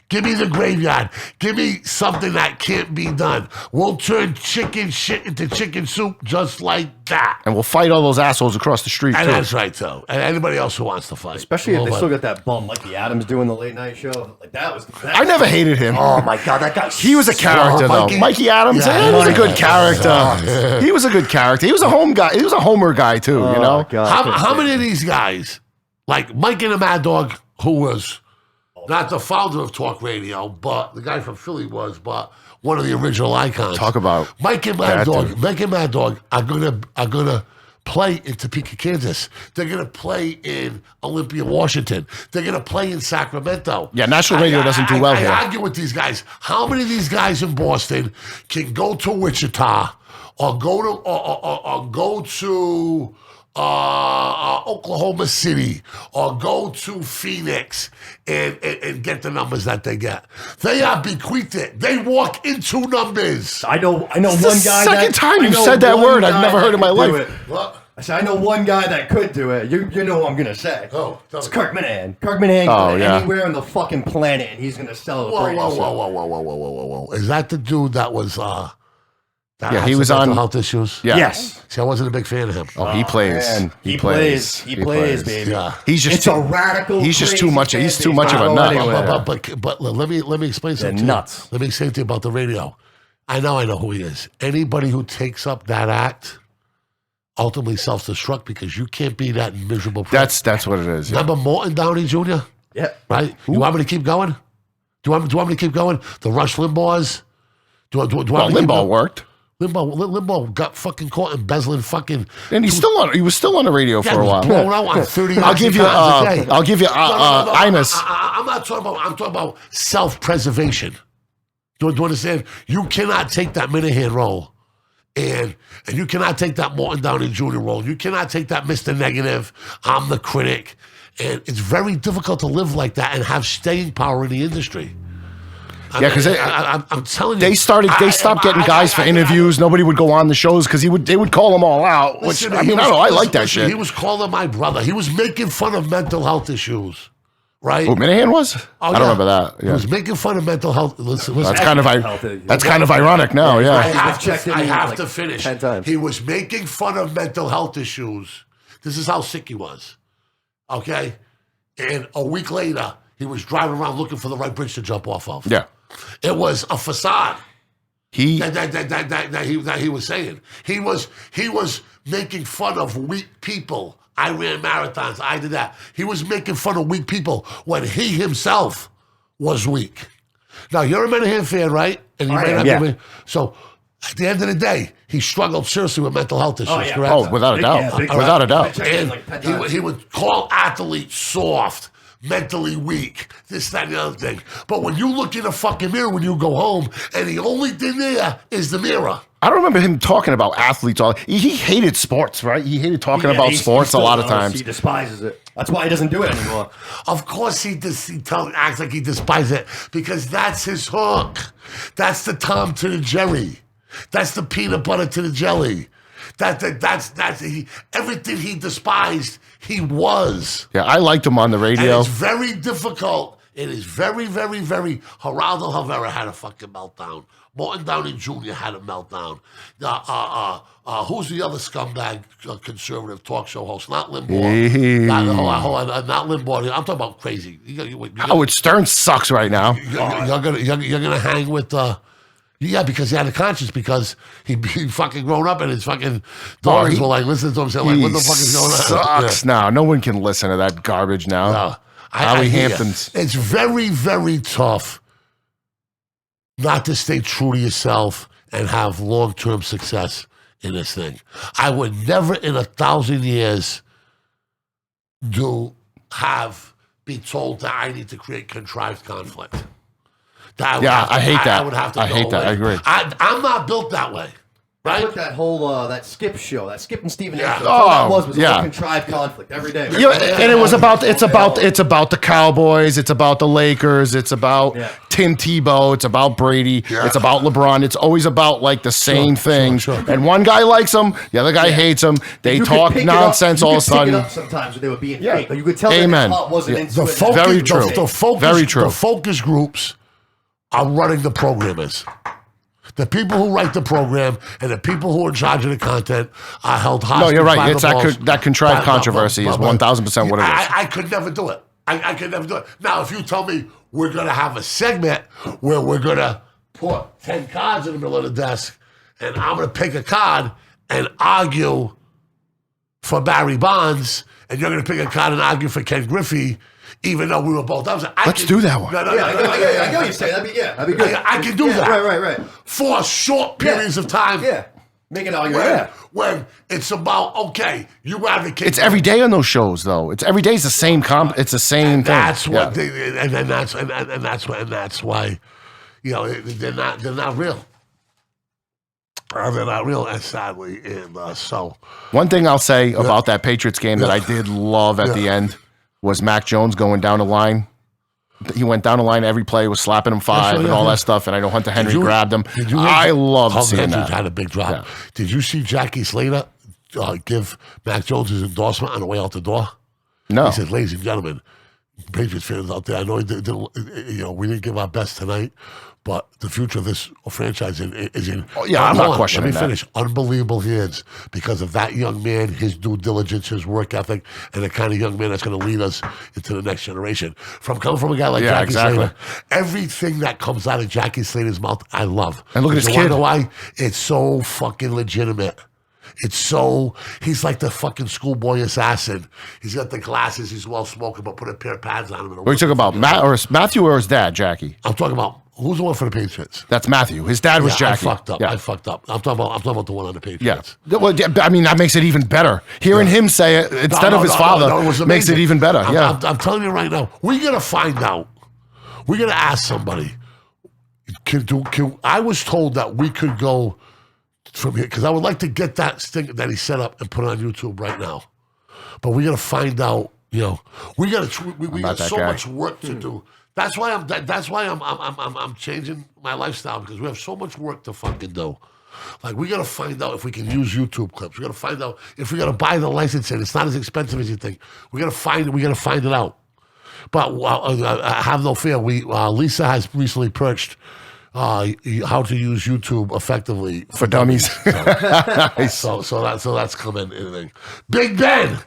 Give me the graveyard. Give me something that can't be done. We'll turn chicken shit into chicken soup just like that. And we'll fight all those assholes across the street And too. that's right, though. And anybody else who wants to fight. Especially if they Well, still got that bum like the Adams doing the late night show. Like that was. I never hated him. Oh my god, that guy. He was a character though. Mikey Adams, Yeah, he was a good Mikey. character. He was a good character. He was a home guy. He was a homer guy too. You know. How many of these guys, like Mike and the Mad Dog, who was not the founder of talk radio, but the guy from Philly was, but one of the original icons. Talk about Mike and Mad that Dog. dude. Mike and Mad Dog are gonna play in Topeka, Kansas. They're gonna play in Olympia, Washington. They're gonna play in Sacramento. Yeah, national radio doesn't do well I here. argue with these guys. How many of these guys in Boston can go to Wichita or go to Oklahoma City or go to Phoenix and get the numbers that they get? They are bequeathed. They walk into numbers. I know one It's guy. the second time you've said that word I've never heard in my life. What? I said I know one guy that could do it. You know what I'm gonna say? Oh, It's Kirk Minahan. Kirk Minahan can Oh, go yeah. anywhere on the fucking planet, and he's gonna sell it. Whoa. Is that the dude that was that Yeah, had he some was mental on- health issues? Yeah. Yes. See, I wasn't a big fan of him. Oh, he plays. Man, He plays. He plays, baby. Yeah. He's just It's a radical. He's just crazy too much. fan He's base. too much of a Not nut. anywhere. But let me explain something. to you. nuts. Let me say to you about the radio. I know who he is. Anybody who takes up that act ultimately self-destruct because you can't be that miserable. prick. That's what it is. Yeah. Remember Morton Downey Jr.? Yeah. Right? You want me to keep going? Do you want me to keep going? The Rush Limbaughs? Do I Well, want me to keep Limbaugh going? worked, Limbaugh got fucking caught embezzling fucking. and he was still on the radio for a while. Blown out on 30 I'll give you Imus. I'm not talking about. I'm talking about self-preservation. Do you understand? You cannot take that Minahan role, and you cannot take that Morton Downey Jr. role. You cannot take that Mr. Negative. I'm the critic, and it's very difficult to live like that and have staying power in the industry. Yeah, because I'm telling you, they stopped getting guys for interviews. Nobody would go on the shows because they would call them all out. Which Listen, I mean, I don't know. I like that listen, shit. He was calling my brother. He was making fun of mental health issues, right? Who, Minahan was? Oh, I don't yeah. remember that. He Yeah. was making fun of mental health. Listen, That's kind of ironic now. I Yeah. have, checked to, in I have like to finish. 10 times. He was making fun of mental health issues. This is how sick he was. Okay? And a week later, he was driving around looking for the right bridge to jump off of. Yeah. It was a facade He that he was saying. He was making fun of weak people. I ran marathons. I did that. He was making fun of weak people when he himself was weak. Now, you're a Minahan fan, right? And you I may am, not yeah. be. So, at the end of the day, he struggled seriously with mental health issues, yeah. correct? oh, without a doubt, big time. without a doubt. checked in And like 10 times. he would call athletes soft, mentally weak, this, that, and the other thing. But when you look in a fucking mirror when you go home, and the only thing there is the mirror. I don't remember him talking about athletes. He hated sports, right? He hated talking Yeah, about he sports a still lot of does. times. He despises it. That's why he doesn't do it anymore. Of course he acts like he despises it because that's his hook. That's the Tom to the Jerry. That's the peanut butter to the jelly. That's everything he despised, he was. Yeah, I liked him on the And radio. it's very difficult. It is very, very, very. Geraldo Rivera had a fucking meltdown. Morton Downey Jr. had a meltdown. Who's the other scumbag conservative talk show host? Not Limbaugh. Not Limbaugh. I'm talking about crazy. Howard Stern sucks right now. You're gonna hang with yeah, because he had a conscience because he fucking grown up and his fucking daughters were like listening to him saying like, what the fuck is going on? Sucks now. No one can listen to that garbage now. No. Howie hear you. Hampton's. It's very, very tough not to stay true to yourself and have long-term success in this thing. I would never in 1,000 years be told that I need to create contrived conflict. I hate that. I would have to I go hate that. away. I agree. I'm not built that way. Right? Like that whole that Skip show, that Skip and Steven. Yeah. Show. All that was yeah. all contrived conflict every day. Yeah, and it was about it's about the Cowboys, it's about the Lakers, it's about Tim Tebow, it's about Brady, it's about LeBron. It's always about like the same things. Sure. And one guy likes them, the other guy hates them. They You talk could pick nonsense it up, all of a sudden. You could pick it up sometimes when they were being fake. You could tell Amen. that the wasn't into The it. focus, Very true. The focus, Very true. The focus groups are running the programmers. The people who write the program and the people who are in charge of the content are held hostage. No, you're right. by It's the balls. that contrived controversy is 1,000% what it is. I could never do it. I could never do it. Now, if you tell me we're going to have a segment where we're going to put 10 cards in the middle of the desk and I'm going to pick a card and argue for Barry Bonds and you're going to pick a card and argue for Ken Griffey, even though we were both opposite. Let's do that one. I get what you're saying. That'd be good. I can do that. Right. For short periods of time. Yeah. Make it all your When it's about, okay, you advocate. It's every day on those shows, though. It's every day. It's the same it's the same thing. That's what that's why, you know, they're not real. They're not real, and sadly, and so. One thing I'll say about that Patriots game that I did love at the end was Mac Jones going down the line. He went down the line every play, was slapping him five and all that stuff, and I know Hunter Henry grabbed him. I loved seeing that. Had a big drop. Yeah. Did you see Jackie Slater give Mac Jones his endorsement on the way out the door? No. He said, ladies and gentlemen, Patriots fans out there, I know we didn't give our best tonight, but the future of this franchise is in. Oh, yeah, I'm not questioning Let me finish. Unbelievable hands because of that young man, his due diligence, his work ethic, and the kind of young man that's going to lead us into the next generation. Coming from a guy like Jackie Slater, everything that comes out of Jackie Slater's mouth, I love. And look at his kid. You know why? It's so fucking legitimate. He's like the fucking schoolboy assassin. He's got the glasses, he's well spoken, but put a pair of pads on him. What are you talking about? Matthew or his dad, Jackie? I'm talking about, who's the one for the Patriots? That's Matthew. His dad was Jackie. I fucked up. I'm talking about the one on the Patriots. Yeah. Well, I mean, that makes it even better. Hearing him say it instead of his father makes it even better. I'm telling you right now, we got to find out. We got to ask somebody. I was told that we could go from here, because I would like to get that sting that he set up and put it on YouTube right now. But we got to find out. You know, we got so much work to do. That's why I'm changing my lifestyle, because we have so much work to fucking do. Like, we got to find out if we can use YouTube clips. We got to find out if we got to buy the licensing. It's not as expensive as you think. We got to find it out. But have no fear. Lisa has recently purchased how to use YouTube effectively for dummies. So that's coming in. Big Ben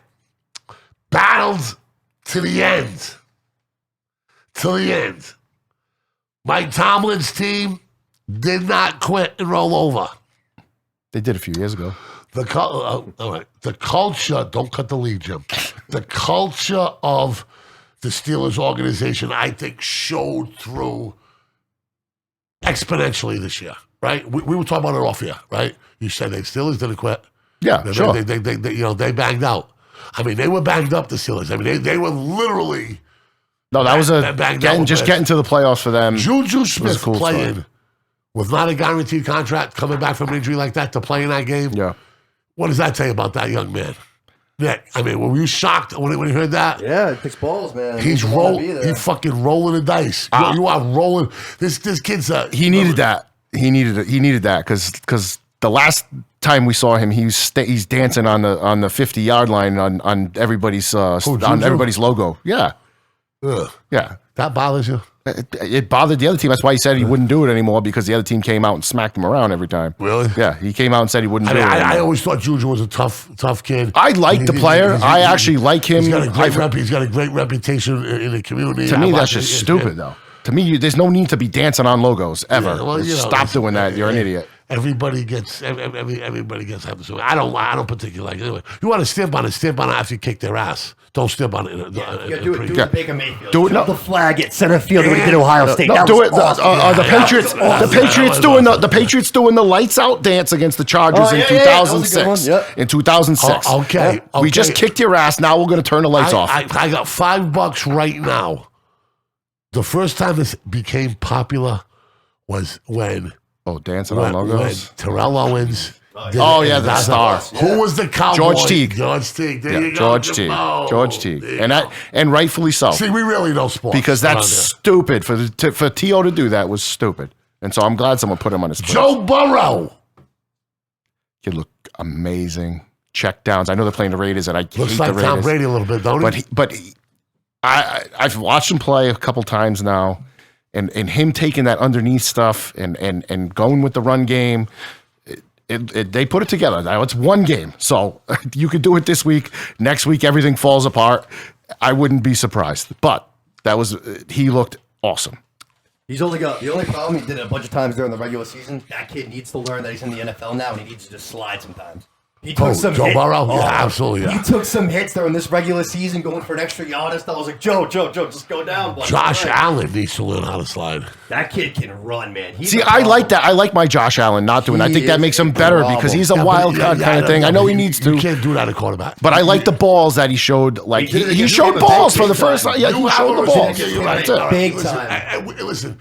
battled to the end. Mike Tomlin's team did not quit and roll over. They did a few years ago. All right. The culture, don't cut the lead, Jim. The culture of the Steelers organization, I think, showed through exponentially this year, right? We were talking about it off here, right? You said the Steelers didn't quit. Yeah, sure. They banged out. I mean, they were banged up, the Steelers. I mean, they were literally. No, that was getting to the playoffs for them. Juju Smith cool playing story. with not a guaranteed contract, coming back from an injury like that to play in that game. Yeah. What does that tell you about that young man? Nick, I mean, were you shocked when you heard that? Yeah, it picks balls, man. He's fucking rolling the dice. You are rolling. This kid's he needed that. He needed that because the last time we saw him, he's dancing on the 50-yard line on everybody's everybody's logo. Yeah. Ugh. Yeah. That bothers you? It bothered the other team. That's why he said he wouldn't do it anymore, because the other team came out and smacked him around every time. Really? Yeah. He came out and said he wouldn't do it. I always thought Juju was a tough kid. I like the player. I actually like him. He's got a great reputation in the community. To me, that's just stupid, though. To me, there's no need to be dancing on logos ever. Yeah, well, Stop doing that. You're an idiot. everybody gets everybody gets half the story. I don't particularly like it. Anyway, you want to stamp on it after you kick their ass. Don't stamp on it. Do it Baker Mayfield. Do it. Drop the flag at center field when he did Ohio State. No, That do was it. awesome. The Patriots. The Patriots doing the lights out dance against the Chargers in 2006. Yep. In 2006. Okay. We just kicked your ass. Now we're going to turn the lights off. I got $5 right now. The first time this became popular was when dancing on logos. when Terrell Owens. The star. Who was the cowboy? George Teague. George Teague. There you go. George Teague. Oh, George Teague. there you And go. and rightfully so. See, we really know sports. Because that's stupid. For T.O. to do that was stupid. And so I'm glad someone put him on his place. Joe Burrow. Kid looked amazing. Check downs. I know they're playing the Raiders, and I hate Looks the like Raiders. Tom Brady a little bit, don't he? But I've watched him play a couple times now, and him taking that underneath stuff and going with the run game. They put it together. Now it's one game, so you could do it this week. Next week, everything falls apart. I wouldn't be surprised. But he looked awesome. He's only got the only problem. He did it a bunch of times during the regular season. That kid needs to learn that he's in the NFL now, and he needs to just slide sometimes. He took some Joe hits. Burrow? Yeah, absolutely. Yeah. He took some hits during this regular season, going for an extra yard and stuff. I was like, Joe, just go down. Buddy. Josh Allen needs to learn how to slide. That kid can run, man. I like that. I like my Josh Allen not doing. I think that makes him better because he's a wild card kind of thing. I know he needs to. You can't do that at quarterback. But I like the balls that he showed. Like he showed balls for the first time. Yeah, he showed the balls. That's All right, big listen, time. Listen,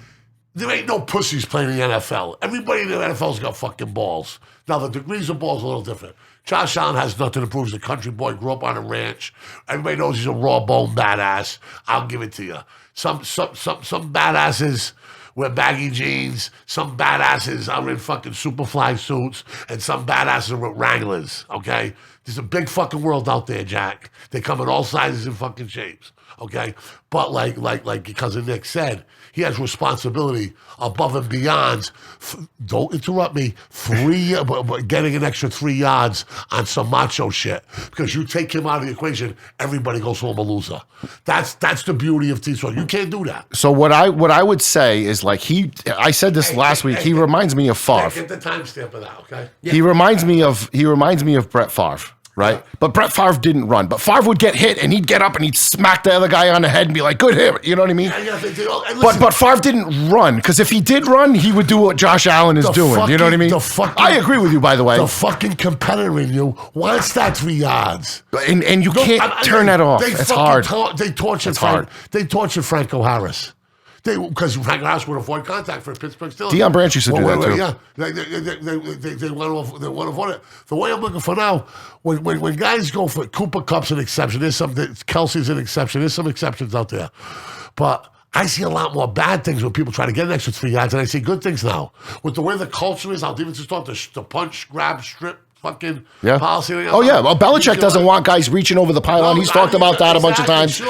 there ain't no pussies playing in the NFL. Everybody in the NFL's got fucking balls. Now, the degrees of balls are a little different. Josh Allen has nothing to prove. He's a country boy, grew up on a ranch. Everybody knows he's a raw bone badass. I'll give it to you. Some badasses wear baggy jeans. Some badasses are in fucking Superfly suits. And some badasses are with Wranglers, okay? There's a big fucking world out there, Jack. They come in all sizes and fucking shapes, okay? But like your cousin Nick said, he has responsibility above and beyond. Don't interrupt me. Getting an extra 3 yards on some macho shit, because you take him out of the equation, everybody goes home a loser. That's the beauty of T-Swag. You can't do that. So what I would say is like I said this last week. He reminds me of Favre. Get the timestamp of that, okay? Yeah. He reminds me of Brett Favre. Right? Yeah. But Brett Favre didn't run. But Favre would get hit and he'd get up and he'd smack the other guy on the head and be like, good hit. You know what I mean? But Favre didn't run, because if he did run, he would do what Josh Allen is doing. You know what I mean? I agree with you, by the way. The fucking competitor in you wants that 3 yards. And you can't turn that off. It's hard. They tortured Franco Harris. Because Frank Harris would avoid contact for Pittsburgh Steelers. Deion Branch used to do that too. Yeah, they want to avoid it. The way I'm looking for now, when guys go for Cooper Kupp's an exception. Kelsey's an exception. There's some exceptions out there, but I see a lot more bad things when people try to get an extra 3 yards, and I see good things now. With the way the culture is, how defenses start to punch, grab, strip. Fucking policy. Oh yeah, well, Belichick doesn't want guys reaching over the pylon. He's talked about that a bunch of times.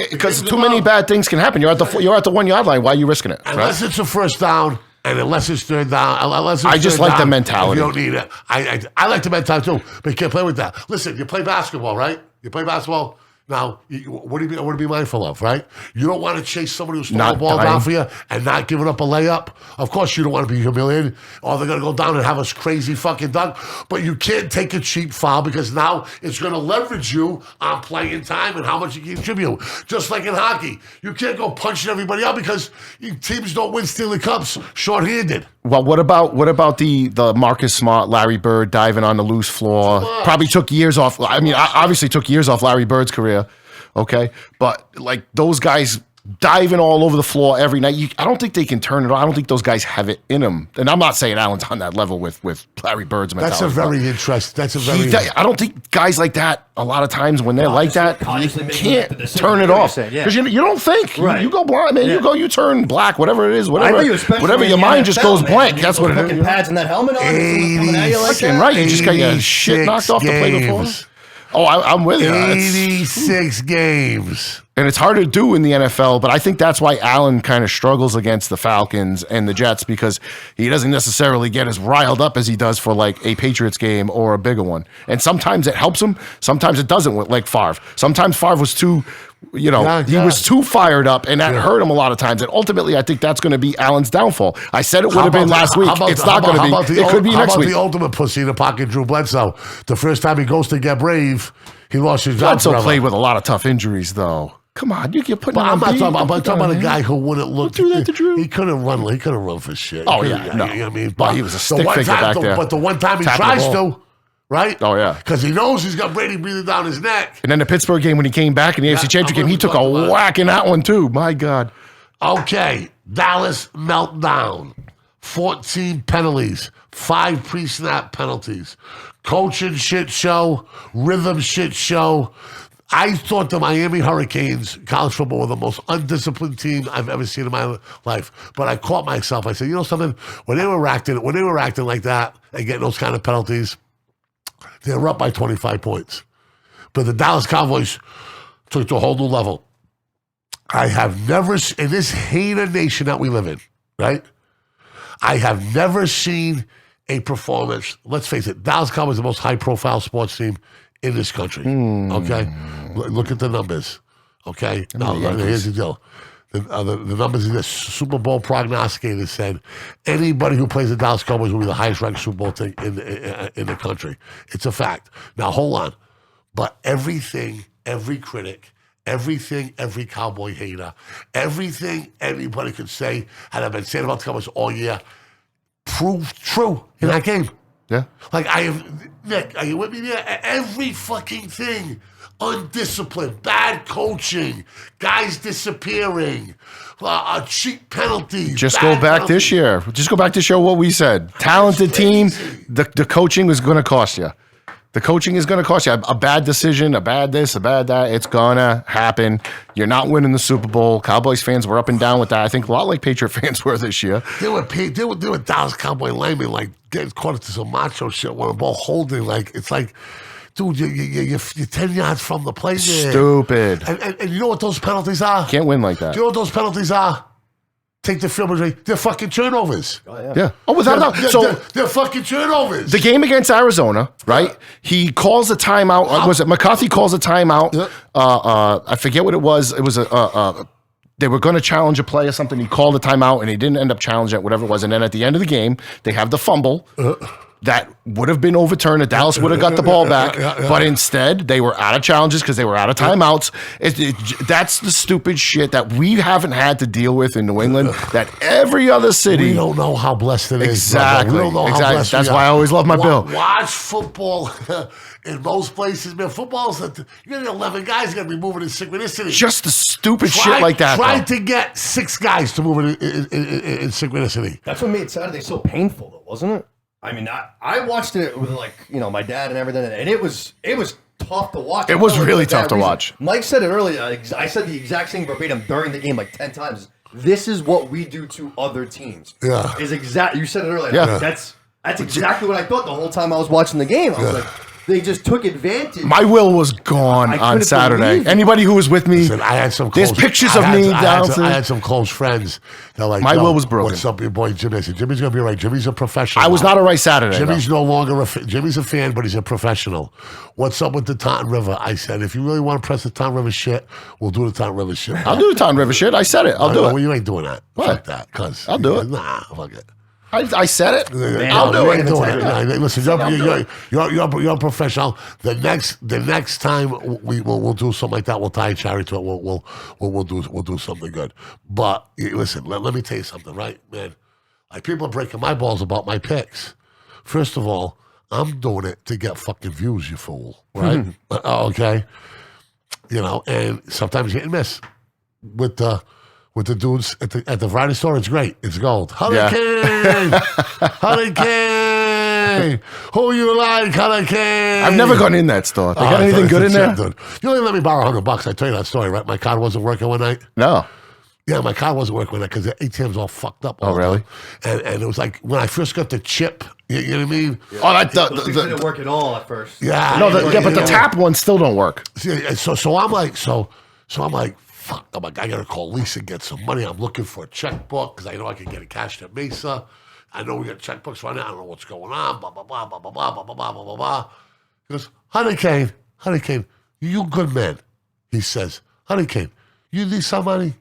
Because too many bad things can happen. You're at the 1 yard line. Why are you risking it? Unless it's a first down, and unless it's third down. I just like the mentality. You don't need it. I like the mentality too, but you can't play with that. Listen, you play basketball, right? You play basketball. Now, what do you be mindful of, right? You don't want to chase somebody who's throwing the ball down for you and not giving up a layup. Of course, you don't want to be humiliated, or they're going to go down and have a crazy fucking dunk. But you can't take a cheap foul, because now it's going to leverage you on playing time and how much you can contribute. Just like in hockey, you can't go punching everybody out, because teams don't win Stanley Cups shorthanded. Well, what about the Marcus Smart, Larry Bird diving on the loose floor? Probably took years off. I mean, obviously took years off Larry Bird's career. Okay, but like those guys diving all over the floor every night, I don't think they can turn it on. I don't think those guys have it in them. And I'm not saying Allen's on that level with Larry Bird's mentality. That's a very interesting. I don't think guys like that, a lot of times when they're like that, you can't turn it off. Because you don't think. Right. You go blind, man. Yeah. You turn black, whatever it is, whatever your mind just goes blank. That's what it is. Pads and that helmet on. Right. You just got your shit knocked off the play before. Oh, I'm with you. 86 games. And it's hard to do in the NFL, but I think that's why Allen kind of struggles against the Falcons and the Jets, because he doesn't necessarily get as riled up as he does for like a Patriots game or a bigger one. And sometimes it helps him, sometimes it doesn't, like Favre. Sometimes Favre was too You know, he was too fired up, and that hurt him a lot of times. And ultimately, I think that's going to be Allen's downfall. I said it would have been last week. It's not going to be. It could be next week. How about the ultimate pussy in the pocket, Drew Bledsoe? The first time he goes to get brave, he lost his job. Bledsoe played with a lot of tough injuries, though. Come on, you're putting. I'm not talking about a guy who wouldn't look. Do that to Drew. He couldn't run. He couldn't run for shit. Oh yeah, no. You know what I mean? But he was a stick figure back there. But the one time he tries to. Right? Oh, yeah. Because he knows he's got Brady breathing down his neck. And then the Pittsburgh game when he came back in the AFC Championship game, he took a whack in that one, too. My God. Okay. Dallas meltdown. 14 penalties. 5 pre-snap penalties. Coaching shit show. Rhythm shit show. I thought the Miami Hurricanes, college football, were the most undisciplined team I've ever seen in my life. But I caught myself. I said, you know something? When they were acting like that and getting those kind of penalties, they were up by 25 points. But the Dallas Cowboys took it to a whole new level. I have never, in this hater nation that we live in, right? I have never seen a performance. Let's face it, Dallas Cowboys is the most high-profile sports team in this country. Okay? Look at the numbers. Okay? Now, here's the deal. The numbers in this Super Bowl prognosticator said anybody who plays the Dallas Cowboys will be the highest ranked Super Bowl team in the country. It's a fact. Now hold on, but everything, every critic, everything, every Cowboy hater, everything anybody could say, and I've been saying about the Cowboys all year, proved true in that game. Yeah. Like Nick, are you with me there? Every fucking thing. Undisciplined, bad coaching, guys disappearing, cheap penalties. Just go back this year. Just go back to show what we said. Talented team. The coaching is going to cost you. The coaching is going to cost you. A bad decision, a bad this, a bad that. It's going to happen. You're not winning the Super Bowl. Cowboys fans were up and down with that. I think a lot like Patriot fans were this year. They were Dallas Cowboy linemen like getting caught into some macho shit when the ball holding. Like, it's like, dude, you're 10 yards from the play there. Stupid. And you know what those penalties are? Can't win like that. Do you know what those penalties are? Take the field away. They're fucking turnovers. Oh, yeah. Oh, without a doubt. So they're fucking turnovers. The game against Arizona, right? He calls a timeout. Was it McCarthy calls a timeout? Yeah. I forget what it was. It was they were going to challenge a play or something. He called a timeout, and he didn't end up challenging it, whatever it was. And then at the end of the game, they have the fumble. That would have been overturned. Dallas would have got the ball back. But instead, they were out of challenges because they were out of timeouts. That's the stupid shit that we haven't had to deal with in New England, that every other city. We don't know how blessed it is. Exactly. We don't know how blessed That's why I always love my Bill. Watch football in most places, man. Football's, you got 11 guys got to be moving in synchronicity. Just the stupid shit like that. Try to get 6 guys to move in synchronicity. That's what made Saturday so painful, though, wasn't it? I mean, I watched it with my dad and everything, and it was tough to watch. It was really tough to watch. Mike said it earlier. I said the exact same verbatim during the game like 10 times. This is what we do to other teams. Yeah, you said it earlier. Yeah, that's exactly what I thought the whole time I was watching the game. I was like, they just took advantage. My will was gone on Saturday. Anybody who was with me, listen, I had some. There's pictures of me down. I had some close friends. They're like, my will was broken. What's up, your boy Jimmy? I said, Jimmy's gonna be right. Jimmy's a professional. I was not a right Saturday. Jimmy's no longer Jimmy's a fan, but he's a professional. What's up with the Taunton River? I said, if you really want to press the Taunton River shit, we'll do the Taunton River shit. I'll do the Taunton River shit. I said it. I'll do it. Well, you ain't doing that. What? Fuck that. Cause I'll do it. Nah, fuck it. I said it. I'll do it. Listen, you're a professional. The next time we'll do something like that, we'll tie a cherry to it. We'll do something good. But listen, let me tell you something, right, man? Like, people are breaking my balls about my picks. First of all, I'm doing it to get fucking views, you fool, right? Okay, and sometimes you hit and miss with the dudes at the variety store. It's great. It's gold. Hurricane! Hurricane! Who you like, Hurricane? I've never gone in that store. They got anything good in there? Dude. You only let me borrow $100. I tell you that story, right? My card wasn't working one night. No. Yeah, my card wasn't working one night because the ATM's all fucked up. Oh, really? And it was like when I first got the chip. You know what I mean? Yeah. Oh, that didn't work at all at first. Yeah. No, but the tap ones still don't work. So I'm like, fuck, I'm like, I gotta call Lisa and get some money. I'm looking for a checkbook because I know I can get it cashed at Mesa. I know we got checkbooks right now. I don't know what's going on. Blah, blah, blah, blah, blah, blah, blah, blah, blah, blah, blah. He goes, Hurricane, you good man. He says, Hurricane, you need some money?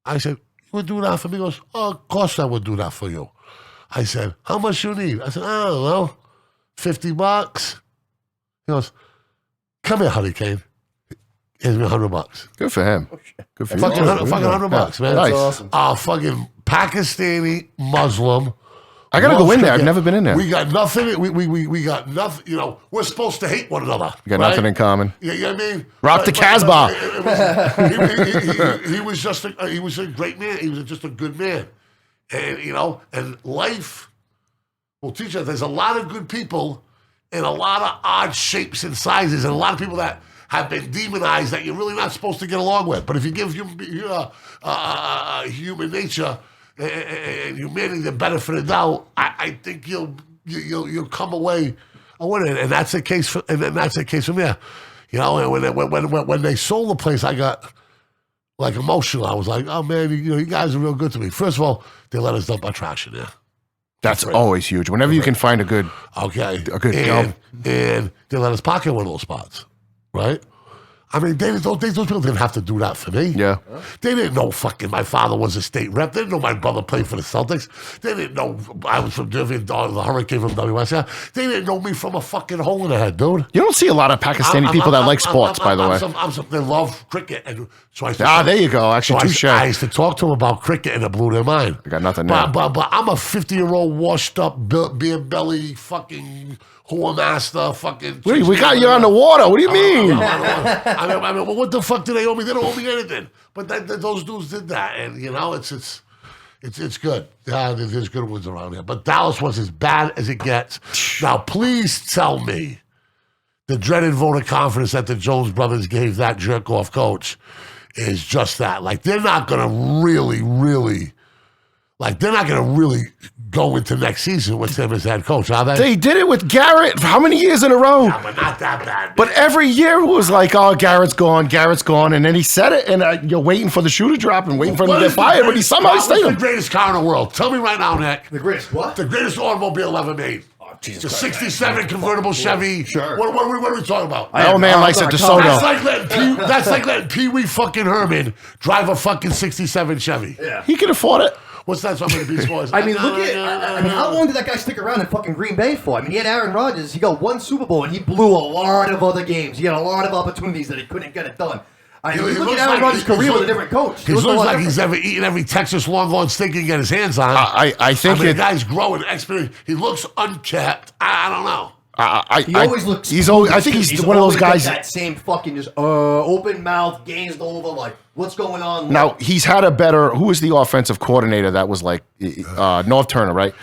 I said, you would do that for me? He goes, oh, of course I would do that for you. I said, how much you need? I said, I don't know, $50. He goes, come here, Hurricane. Here's me $100. Good for him. Good for you. Fucking $100, man. Nice. Awesome. Fucking Pakistani Muslim. I gotta go in there. I've cricket. never been in there. We got nothing. We got nothing. You know, we're supposed to hate one another. You got right? nothing in common. Yeah, you know what I mean? Rock the Casbah. He was just he was a great man. He was just a good man. And, you know, and life will teach us there's a lot of good people in a lot of odd shapes and sizes and a lot of people that have been demonized that you're really not supposed to get along with. But if you give human nature and humanity the benefit of the doubt, I think you'll come away a winner. And that's the case for me. You know, and when they sold the place, I got like emotional. I was like, oh man, you guys are real good to me. First of all, they let us dump our trash in there. That's always huge. Whenever you can find a good and they let us park in one of those spots, right? I mean, those people didn't have to do that for me. Yeah. They didn't know fucking my father was a state rep. They didn't know my brother played for the Celtics. They didn't know I was from the Hurricane from WSL. They didn't know me from a fucking hole in the head, dude. You don't see a lot of Pakistani people that like sports, by the way. They love cricket. And so there you go. Actually, touche. I used to talk to them about cricket and it blew their mind. I got nothing now. But I'm a 50-year-old washed up, beer belly, fucking whore master, fucking. We got you on the water. What do you mean? I mean, well, what the fuck do they owe me? They don't owe me anything. But those dudes did that, and you know, it's good. Yeah, there's good ones around here. But Dallas was as bad as it gets. Now, please tell me the dreaded vote of confidence that the Jones brothers gave that jerk off coach is just that. Like, they're not going to really go into next season with him as head coach, are they? They did it with Garrett. How many years in a row? Yeah, but not that bad. But every year it was like, oh, Garrett's gone, and then he said it, and you're waiting for the shoe to drop and waiting for him to get fired, but he somehow stayed. What's the greatest car in the world? Tell me right now, Nick. The greatest what? The greatest automobile ever made. Jesus the Christ, 67 convertible Chevy. Sure. What are we talking about? Oh man likes a DeSoto. That's like letting Pee Wee fucking Herman drive a fucking 67 Chevy. Yeah. He can afford it. What's that something to Beach Boys? I mean, look at how long did that guy stick around in fucking Green Bay for? I mean, he had Aaron Rodgers. He got one Super Bowl, and he blew a lot of other games. He had a lot of opportunities that he couldn't get it done. I mean, look at Aaron Rodgers' career with a different coach. He looks like he's ever eaten every Texas Longhorn steak he can get his hands on. I think the guy's growing, experience. He looks unkept. I don't know. He always looks. I think he's one of those guys. That same fucking just open mouth, gazed over, like what's going on. Now he's had a better. Who was the offensive coordinator that was like North Turner, right?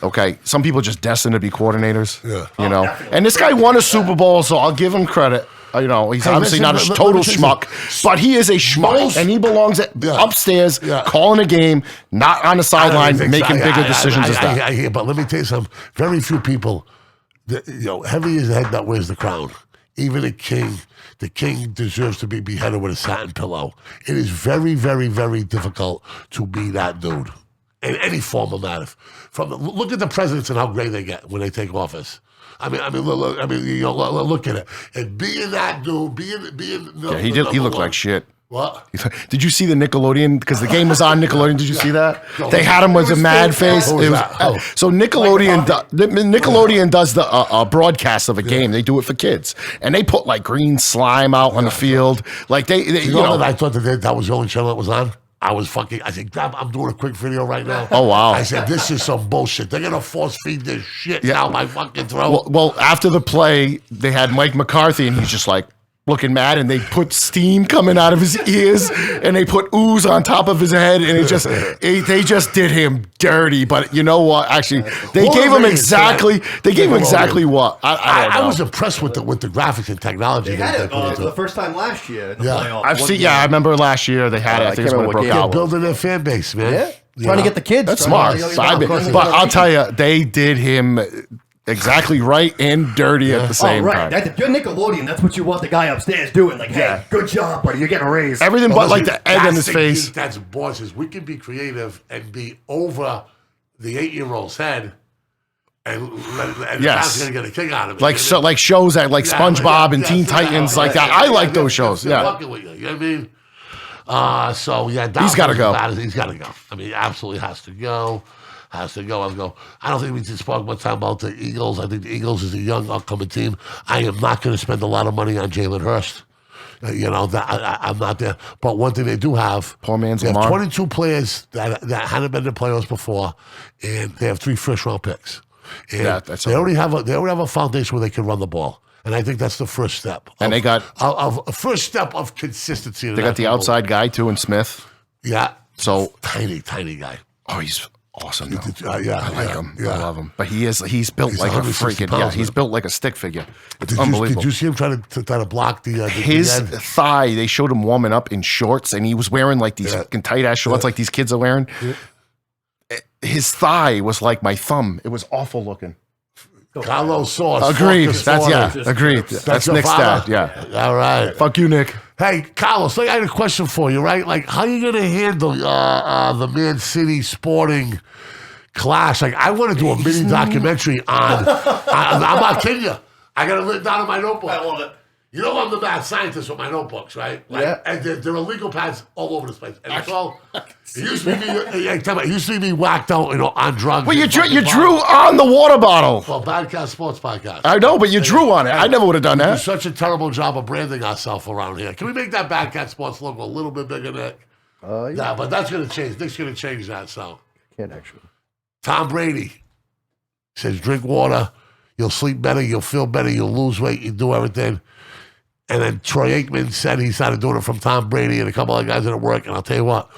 Okay, some people just destined to be coordinators. Yeah, you know. Definitely. And this guy won a Super Bowl, so I'll give him credit. You know, he's obviously not a total schmuck, but he is a schmuck, and he belongs upstairs, calling a game, not on the sideline, making bigger decisions as that. I hear, but let me tell you something. Very few people. Heavy is the head that wears the crown. Even a king, the king deserves to be beheaded with a satin pillow. It is very, very, very difficult to be that dude in any form of matter. Look at the presidents and how great they get when they take office. Look at it. And being that dude, He looked like shit. What? Did you see the Nickelodeon? Because the game was on Nickelodeon. Did you see that? They had him with a mad face. So Nickelodeon does the broadcast of a game. They do it for kids, and they put like green slime out on the field. Like they you know. I thought that was the only channel that was on. I said, I'm doing a quick video right now. Oh, wow. I said, this is some bullshit. They're going to force feed this shit down my fucking throat. Well, after the play, they had Mike McCarthy, and he's just like looking mad, and they put steam coming out of his ears, and they put ooze on top of his head, and they just did him dirty. But you know what? Actually, they gave him exactly what I was impressed with the graphics and technology. They had it for the first time last year in the playoffs. I remember last year they had it. I think it's when it broke out. They're building their fan base, man. Yeah. Trying to get the kids. That's smart. But I'll tell you, they did him exactly right and dirty at the same time. If you're Nickelodeon, that's what you want the guy upstairs doing. Like, hey, good job, buddy. You're getting a raise. Everything but like the egg in his face. That's bosses. We can be creative and be over the 8-year-old's head and the Yes. fans going to get a kick out of it. Like so, like shows at like SpongeBob and Teen Titans, like that. I like those shows. They're Yeah. fucking with you. You know what I mean? So yeah, He's gotta go. He's got to go. I mean, he absolutely has to go. Has to go. I don't think we should talk much time about the Eagles. I think the Eagles is a young upcoming team. I am not going to spend a lot of money on Jalen Hurst. I'm not there. But one thing they do have, Poor man's they have Lamar. 22 players that hadn't been in the playoffs before, and they have 3 first-round picks. And Yeah, that's they already have a foundation where they can run the ball. And I think that's the first step. And they got a first step of consistency. they got the outside guy too in Smith. Yeah. So Tiny guy. oh, he's awesome. Though. Yeah, I like him. Yeah. I love him. But he's built He's like a 160 freaking pounds, he's man. built like a stick figure. It's Did unbelievable. you see him try to block the His end? thigh, they showed him warming up in shorts, and he was wearing like these fucking tight ass shorts, like these kids are wearing. His thigh was like my thumb. It was awful looking. Carlos Sauce. Agreed. Fuck the That's Soares. agreed. That's your Nick's father? dad. Yeah. All right. Fuck you, Nick. Hey, Carlos, I had a question for you, right? Like, how are you going to handle the Man City Sporting clash? Like, I want to do a mini documentary on I'm not kidding you. I got to write down in my notebook. I love it. You know I'm the mad scientist with my notebooks, right? Like, Yeah. And there are legal pads all over this place. And it's all, it used to be whacked out, on drugs. Well, you and drew fucking on the water bottle. Well, BadCatz Sports Podcast. I know, but you drew on it. I never would have done We do that. such a terrible job of branding ourselves around here. Can we make that BadCatz Sports logo a little bit bigger, Nick? Yeah. Nah, but that's going to change. Nick's going to change that, so. Can't actually. Tom Brady says, drink water, you'll sleep better, you'll feel better, you'll lose weight, you do everything. And then Troy Aikman said he started doing it from Tom Brady and a couple of guys that it worked. And I'll tell you what,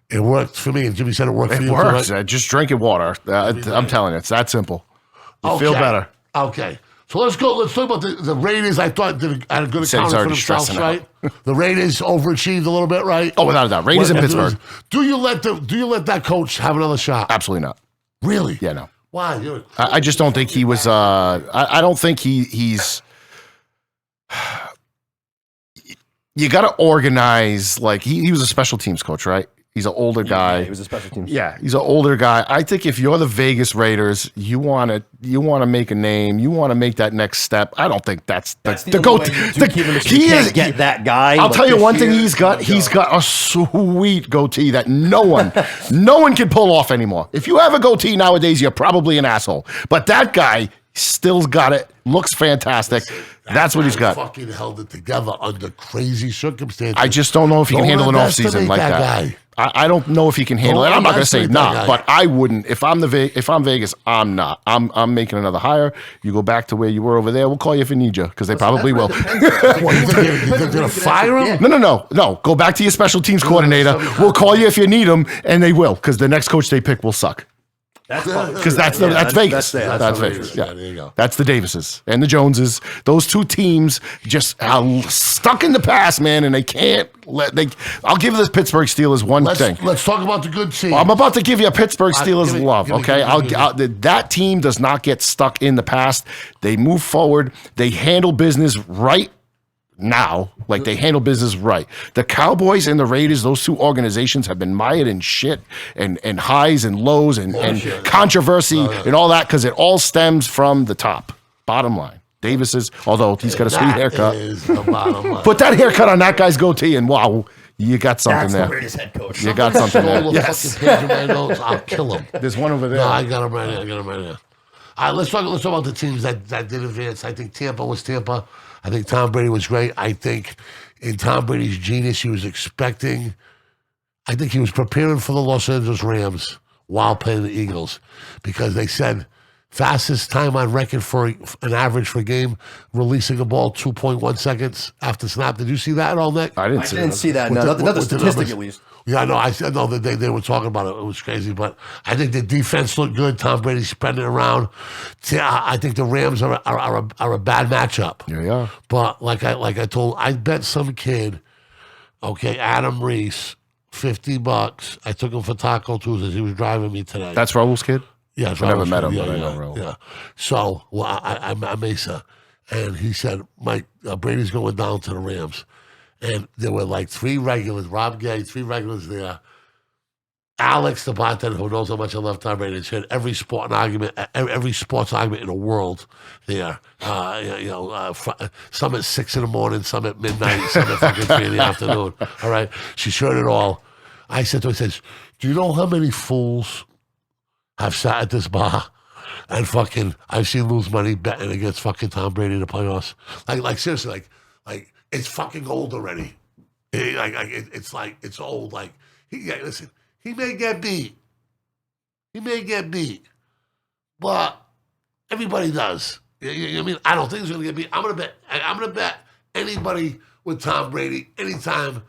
it worked for me. And Jimmy said it worked for It you. works. Too, right? Just drinking water. I'm telling you, it's that simple. You feel Okay. better. Okay. So let's go. Let's talk about the Raiders. I thought had a good Said he's account for already themselves, stressing right? The Raiders overachieved a little bit, right? Oh, without a doubt. Raiders in Pittsburgh. Do you let that coach have another shot? Absolutely not. Really? Yeah, no. Why? I just don't think he was. I don't think he's. You got to organize. Like he was a special teams coach, right? He's an older guy. He was a special team. Yeah, he's an older guy. I think if you're the Vegas Raiders, you want to make a name. You want to make that next step. I don't think that's the goat. Get that guy. I'll but tell you this one thing year, he's got. no He's joke. got a sweet goatee that no one can pull off anymore. If you have a goatee nowadays, you're probably an asshole. But that guy still's got it. Looks fantastic. That's what he's got. Fucking held it together under crazy circumstances. I just don't know if he can Don't handle an off underestimate season like that that. guy. I don't know if he can handle it. Don't I'm not going to say underestimate that not, guy. but I wouldn't. If I'm Vegas, I'm not. I'm making another hire. You go back to where you were over there. We'll call you if we need you because they probably will. What, you think they're going to fire him? No. Go back to your special teams coordinator. We'll call you if you need him, and they will because the next coach they pick will suck. Because that's Vegas. That's Vegas. Yeah, there you go. That's the Davises and the Joneses. Those two teams just are stuck in the past, man, and they can't let. I'll give the Pittsburgh Steelers one thing. Let's talk about the good team. I'm about to give you a Pittsburgh Steelers give me- love, give me- okay? give me- That team does not get stuck in the past. They move forward. They handle business right now. Like, they handle business right. The Cowboys and the Raiders, those two organizations have been mired in shit and highs and lows and controversy and all that because it all stems from the top. Bottom line. Davis's, although he's got a sweet haircut. Is the bottom line. Put that haircut on that guy's gootee and wow, you got something That's there. the Raiders head coach. You got something there. All the Yes. fucking page of my notes, I'll kill him. There's one over there. No, I got him right here. All right, let's talk about the teams that did advance. I think Tampa was Tampa. I think Tom Brady was great. I think in Tom Brady's genius, he was expecting. I think he was preparing for the Los Angeles Rams while playing the Eagles because they said fastest time on record for an average for a game, releasing a ball 2.1 seconds after snap. Did you see that at all, Nick? I didn't I see didn't that. see that. With No, the- another with the statistic numbers. at least. Yeah, no, I said no. They were talking about it. It was crazy, but I think the defense looked good. Tom Brady spreading it around. I think the Rams are a bad matchup. Yeah, yeah. But like I told, I bet some kid, okay, Adam Reese, $50. I took him for Taco Tuesdays. He was driving me today. That's Raul's kid? Yeah, it's I never Raul's met him, kid. but I know Raul. Yeah. So I'm Mesa, and he said, Mike, Brady's going down to the Rams. And there were like 3 regulars, Rob Gay, 3 regulars there. Alex, the bartender who knows how much I love Tom Brady, has had every sports argument in the world there. Some at 6 a.m, some at midnight, some at fucking 3 in the afternoon. All right, she's heard it all. I said to her, I says, do you know how many fools have sat at this bar and fucking I've seen lose money betting against fucking Tom Brady in the playoffs? Like seriously, like it's fucking old already. It's old. Like listen, he may get beat. But everybody does. I mean, I don't think he's gonna get beat. I'm gonna bet anybody with Tom Brady anytime,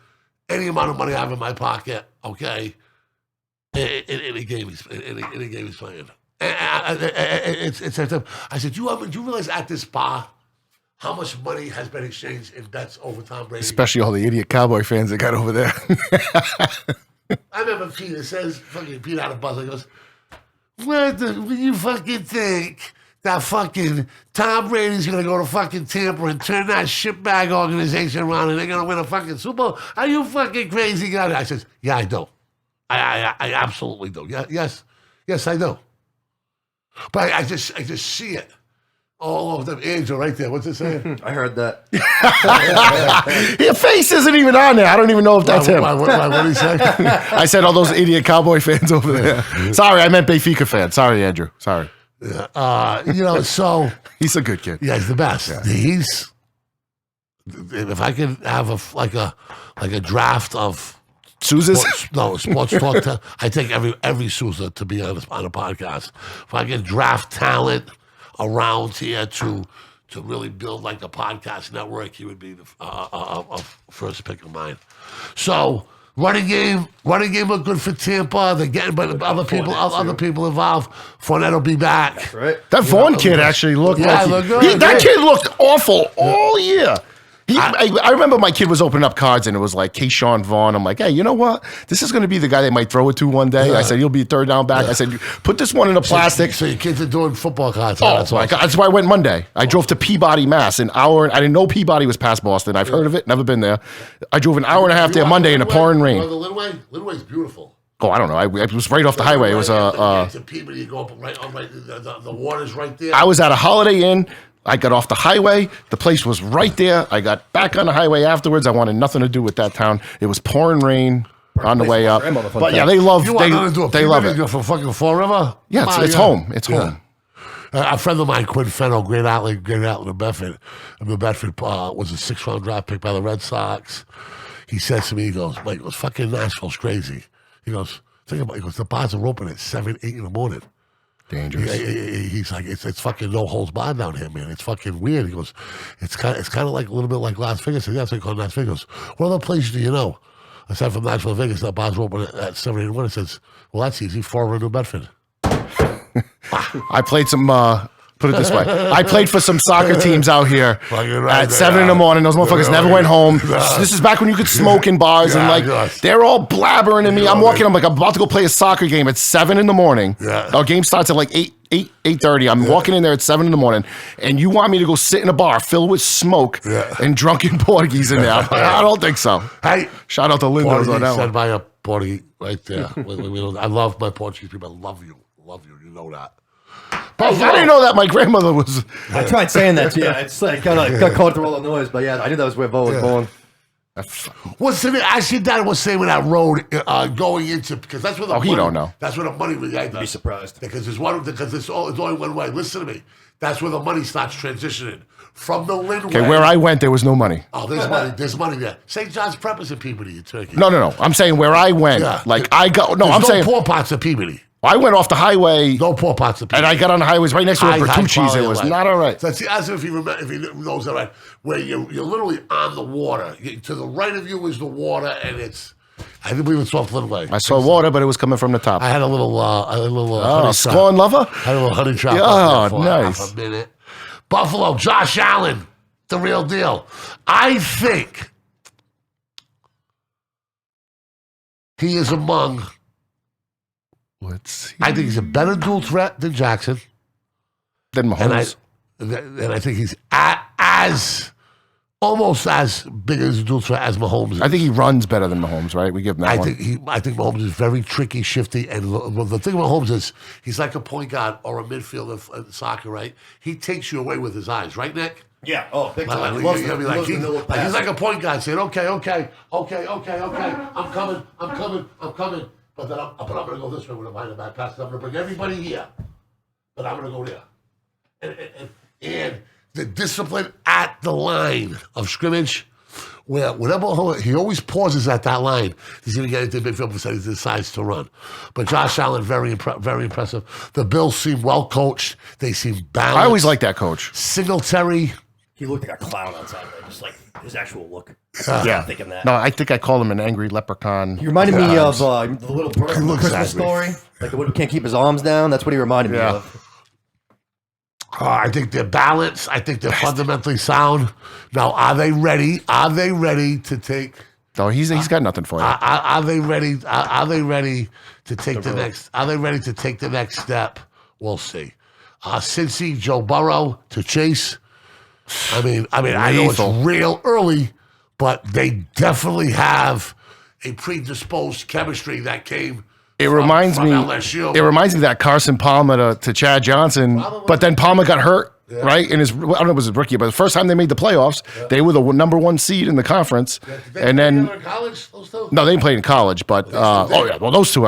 any amount of money I have in my pocket. Okay. In a game he's playing. I said, do you realize at this bar how much money has been exchanged in bets over Tom Brady? Especially all the idiot Cowboy fans that got over there. I remember Peter says, fucking Pete out of buzzer goes, what do you fucking think that fucking Tom Brady's going to go to fucking Tampa and turn that shitbag organization around and they're going to win a fucking Super Bowl? Are you fucking crazy guy? I says, yeah, I do. I absolutely do. Yeah, yes, I do. But I just see it all over them. Angel, right there. What's it saying? I heard that. Your face isn't even on there. I don't even know if that's him. What did he say? I said all those idiot Cowboy fans over there. Sorry, I meant Benfica fans. Sorry, Andrew. Sorry. So he's a good kid. Yeah, he's the best. Yeah. If I could have a draft of Sousa's? Sports talk. I take every Sousa to be on a podcast. If I can draft talent around here to really build like a podcast network, he would be the first pick of mine. So running game looked good for Tampa. They're getting, but other people involved. Fournette will be back. That's right. That Vaughn kid actually looked. Yeah, like that kid looked awful all year. I remember my kid was opening up cards and it was like Keyshawn Vaughn. I'm like, hey, you know what? This is going to be the guy they might throw it to one day. Yeah. I said, he'll be third down back. I said, put this one in a plastic. So your kids are doing football cards. Oh, my God. That's why I went Monday. I drove to Peabody, Mass. An hour. I didn't know Peabody was past Boston. I've heard of it. Never been there. I drove an hour and a half there Monday in the pouring rain. The Little Way? Little Way's beautiful. Oh, I don't know. It was right off the highway. It was to Peabody, you go up right. The water's right there. I was at a Holiday Inn. I got off the highway. The place was right there. I got back on the highway afterwards. I wanted nothing to do with that town. It was pouring rain on the way up. But yeah, they love it. From fucking Fall River? Yeah, it's home. It's home. A friend of mine, Quinn Fennell, great outlet in Bedford. New Bedford was a 6th-round draft pick by the Red Sox. He says to me, he goes, Mike, fucking Nashville's crazy. He goes, think about it. He goes, the bars are open at 7, 8 in the morning. Dangerous. He's like, it's fucking no holds barred down here, man. It's fucking weird. He goes, it's kind of like a little bit like Las Vegas. That's what they call Las Vegas. What other places do you know? Aside from Nashville, Vegas, that bars open at 7, 8 in the morning. It says, well, that's easy. 4 in New Bedford. I played some. Put it this way: I played for some soccer teams out here at 7 in the morning. Those motherfuckers never went home. This is back when you could smoke in bars and like they're all blabbering at me. I'm walking. I'm about to go play a soccer game at 7 in the morning. Our game starts at like 8:30. I'm walking in there at 7 in the morning, and you want me to go sit in a bar filled with smoke and drunken Portuguese in there? I don't think so. Hey, shout out to Lindo's on that one. Said by a Portuguese right there. I love my Portuguese people. I love you. You know that. I didn't know that my grandmother was. I tried saying that. Yeah, it's like got caught through all the noise, but yeah, I knew that was where Bo was born. Actually, Dad was saying when that road going into, because that's where the money, he don't know. That's where the money was. I'd be surprised because it's only one way. Listen to me. That's where the money starts transitioning from the Linway. Okay, where I went, there was no money. Oh, there's money. There's money there. St. John's Prep is in Peabody, in Turkey. No. I'm saying where I went. Like I go. No, I'm saying poor parts of Peabody. I went off the highway. No poor parts of Peabody. And I got on the highways right next to Bertucci's. It was not all right. So as if he knows that right, where you're literally on the water. To the right of you is the water, and I believe it's off Linway. I saw water, but it was coming from the top. I had a little honey trap. Scorn lover? I had a little honey trap. Oh, nice. Half a minute. Buffalo, Josh Allen, the real deal. I think he is among. Let's see. I think he's a better dual threat than Jackson. Than Mahomes. And I think he's as almost as big as as Mahomes is. I think he runs better than Mahomes, right? We give him that one. I think Mahomes is very tricky, shifty, and the thing with Mahomes is he's like a point guard or a midfielder in soccer, right? He takes you away with his eyes, right, Nick? Yeah. Oh, big time. He's like a point guard saying, okay, I'm coming. But then I'm going to go this way when I'm behind the back pass. I'm going to bring everybody here, but I'm going to go there. And the discipline at the line of scrimmage, where whenever he always pauses at that line, he's going to get into the midfield before he decides to run. But Josh Allen, very impressive. The Bills seem well coached. They seem balanced. I always like that coach. Singletary. He looked like a clown on Saturday, just like his actual look. Yeah. I'm thinking that. No, I think I call him an angry leprechaun. He reminded me of the little bird from the Christmas story. Like the one who can't keep his arms down. That's what he reminded me of. I think they're balanced. I think they're fundamentally sound. Now, are they ready? Are they ready to take? No, he's got nothing for you. Are they ready? Are they ready to take the next? Are they ready to take the next step? We'll see. Cincy, Joe Burrow to Chase. I mean, I know it's real early, but they definitely have a predisposed chemistry that came. It reminds me of that Carson Palmer to Chad Johnson, but then Palmer got hurt, right? In his, I don't know if it was his rookie, but the first time they made the playoffs, they were the number 1 seed in the conference. And then, no, they didn't play in college, but those two,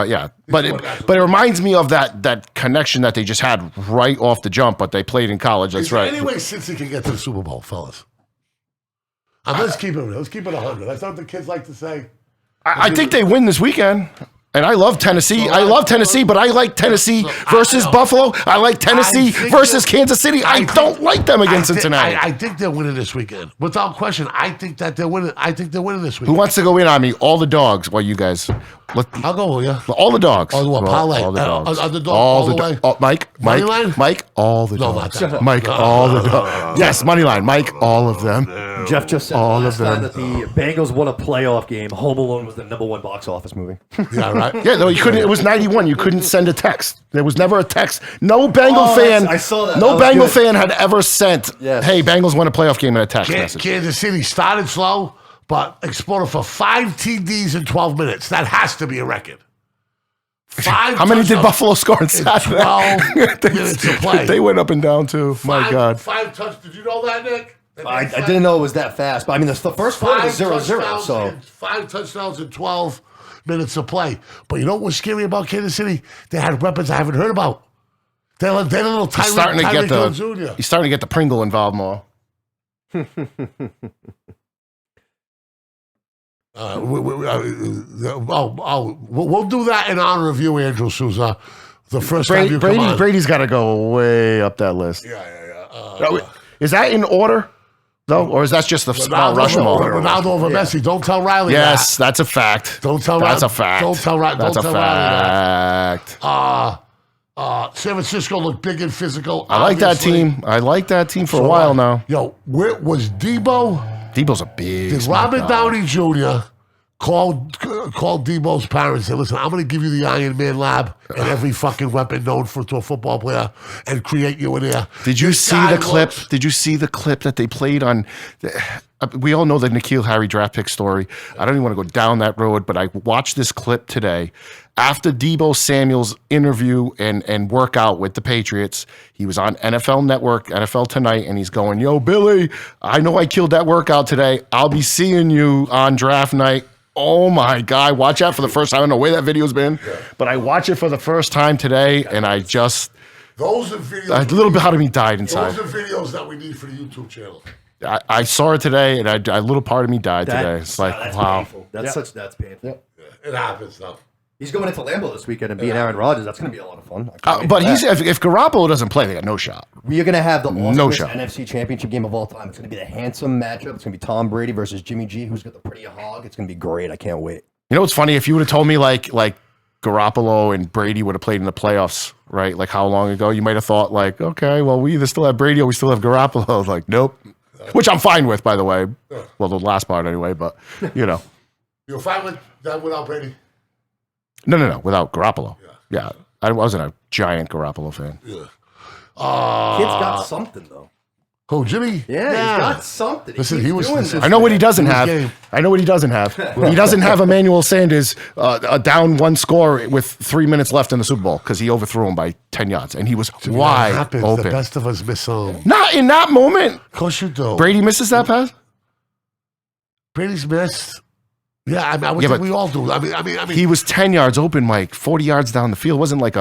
But it reminds me of that connection that they just had right off the jump, but they played in college. That's right. Anyway, since he can get to the Super Bowl, fellas. Let's keep it real. Let's keep it 100. That's what the kids like to say. I think they win this weekend. And I love Tennessee. I love Tennessee, but I like Tennessee versus Buffalo. I like Tennessee versus Kansas City. I don't like them against Cincinnati. I think they're winning this weekend. Without question, I think that they're winning. I think they're winning this weekend. Who wants to go in on me? All the dogs. Well, you guys. I'll go with you. All the dogs. All the parlay. All the dogs. All the way. Mike, all the dogs. No, Mike, all the dogs. Yes, money line. Mike, all of them. Jeff just said all last of them. time that the Bengals won a playoff game. Home Alone was the #1 box office movie. Yeah, right. Yeah, no, you couldn't. It was 91. You couldn't send a text. There was never a text. No Bengal fan. I saw that. No Bengal fan had ever sent, Yes. "Hey, Bengals won a playoff game" in a text message. Kansas City started slow, but exploded for 5 TDs in 12 minutes. That has to be a record. How many did Buffalo score in Saturday? 12 minutes to play. They went up and down too. My God. 5 touchdowns. Did you know that, Nick? I didn't know it was that fast, but I mean, the first quarter was 0-0. So 5 touchdowns in 12 minutes of play. But you know what was scary about Kansas City? They had weapons I haven't heard about. They're a little He's starting to get Jr. He's starting to get the Pringle involved more. We'll do that in honor of you, Andrew Souza. The first time you come on. Brady's got to go way up that list. Yeah. Is that in order, though, or is that just the Mount Rushmore? Ronaldo over Messi. Don't tell Riley yes, that. That's a fact. Don't tell That's Riley. a fact. Don't tell Riley. That's don't a tell fact. Riley that. San Francisco looked big and physical. I like that team. I like that team for a while now. Yo, where was Debo? Debo's a big. Did Robert Downey Jr. call Debo's parents and say, listen, I'm going to give you the Iron Man lab and every fucking weapon known to a football player and create you in there. Did you see the clip? Did you see the clip that they played on? We all know the N'Keal Harry draft pick story. I don't even want to go down that road, but I watched this clip today. After Deebo Samuel's interview and workout with the Patriots, he was on NFL Network, NFL Tonight, and he's going, yo, Billy, I know I killed that workout today. I'll be seeing you on draft night. Oh, my God. Watch out for the first time. I don't know where that video's been, but I watched it for the first time today, and I just... Those are videos... A little bit of me died inside. Those are videos that we need for the YouTube channel. I saw it today, and a little part of me died today. It's like, that's wow. Painful. That's painful. Yep. It happens, though. He's going into Lambeau this weekend and being Aaron Rodgers. That's going to be a lot of fun. But if Garoppolo doesn't play, they got no shot. We are going to have the No awesomest shot. NFC Championship game of all time. It's going to be the handsome matchup. It's going to be Tom Brady versus Jimmy G. Who's got the prettier hog? It's going to be great. I can't wait. You know what's funny? If you would have told me like Garoppolo and Brady would have played in the playoffs, right? Like how long ago? You might have thought like, okay, well, we either still have Brady or we still have Garoppolo. Like, nope. Which I'm fine with, by the way. Well, the last part anyway, but you know. You're fine with that without Brady? No. Without Garoppolo. Yeah. I wasn't a giant Garoppolo fan. Yeah. Kid's got something, though. Who, Jimmy? Yeah, he's got something. Listen, keeps he was. doing Listen, this. I know what he doesn't have. game. I know what he doesn't have. He doesn't have Emmanuel Sanders a down one score with 3 minutes left in the Super Bowl because he overthrew him by 10 yards and he was wide happens. open. The best of us miss him. Not in that moment. Of course you do. Brady misses that pass. Brady's missed. Yeah, I would think we all do. I mean, He was 10 yards open, Mike, 40 yards down the field. It wasn't like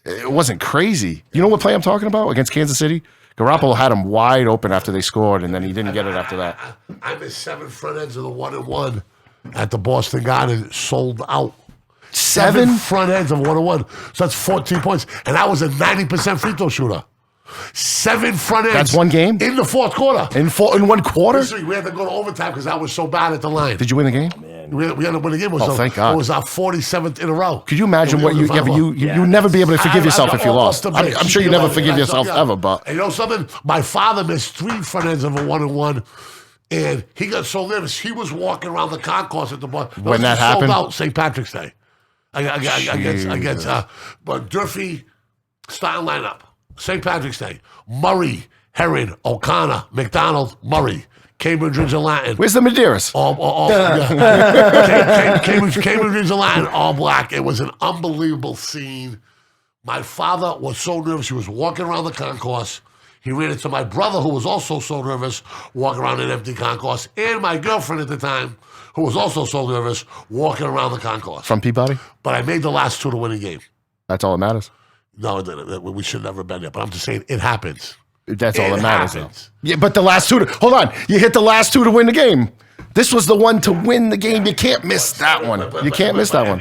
it wasn't crazy. You know what play I'm talking about against Kansas City? Garoppolo had him wide open after they scored, and then he didn't get it after that. I missed 7 front ends of the 1-and-1 at the Boston Garden, sold out. 7 front ends of 1-and-1. So that's 14 points. And I was a 90% free throw shooter. 7 front ends. That's one game? In the fourth quarter. In 1 quarter? We had to go to overtime because I was so bad at the line. Did you win the game? We had to win the game. Thank God. It was our 47th in a row. Could you imagine what you... Yeah, but you never be able to forgive yourself if you lost. I'm sure you never forgive yourself ever, but... And you know something? My father missed 3 front ends of a 1-and-1, and he got so nervous, he was walking around the concourse at the bar. When that happened? Sold out St. Patrick's Day. Against but Durfee, starting lineup. St. Patrick's Day. Murray, Herren, O'Connor, McDonald, Murray. Cambridge and Latin. Where's the Madeiras? Cambridge and Latin, all black. It was an unbelievable scene. My father was so nervous. He was walking around the concourse. He ran into my brother, who was also so nervous, walking around an empty concourse, and my girlfriend at the time, who was also so nervous, walking around the concourse. From Peabody? But I made the last 2 to win the game. That's all that matters. No, we should never have been there. But I'm just saying, it happens. That's all that matters. Happens. Yeah, but the last 2 hold on. You hit the last 2 to win the game. This was the one to win the game. You can't miss that one. You can't miss that one.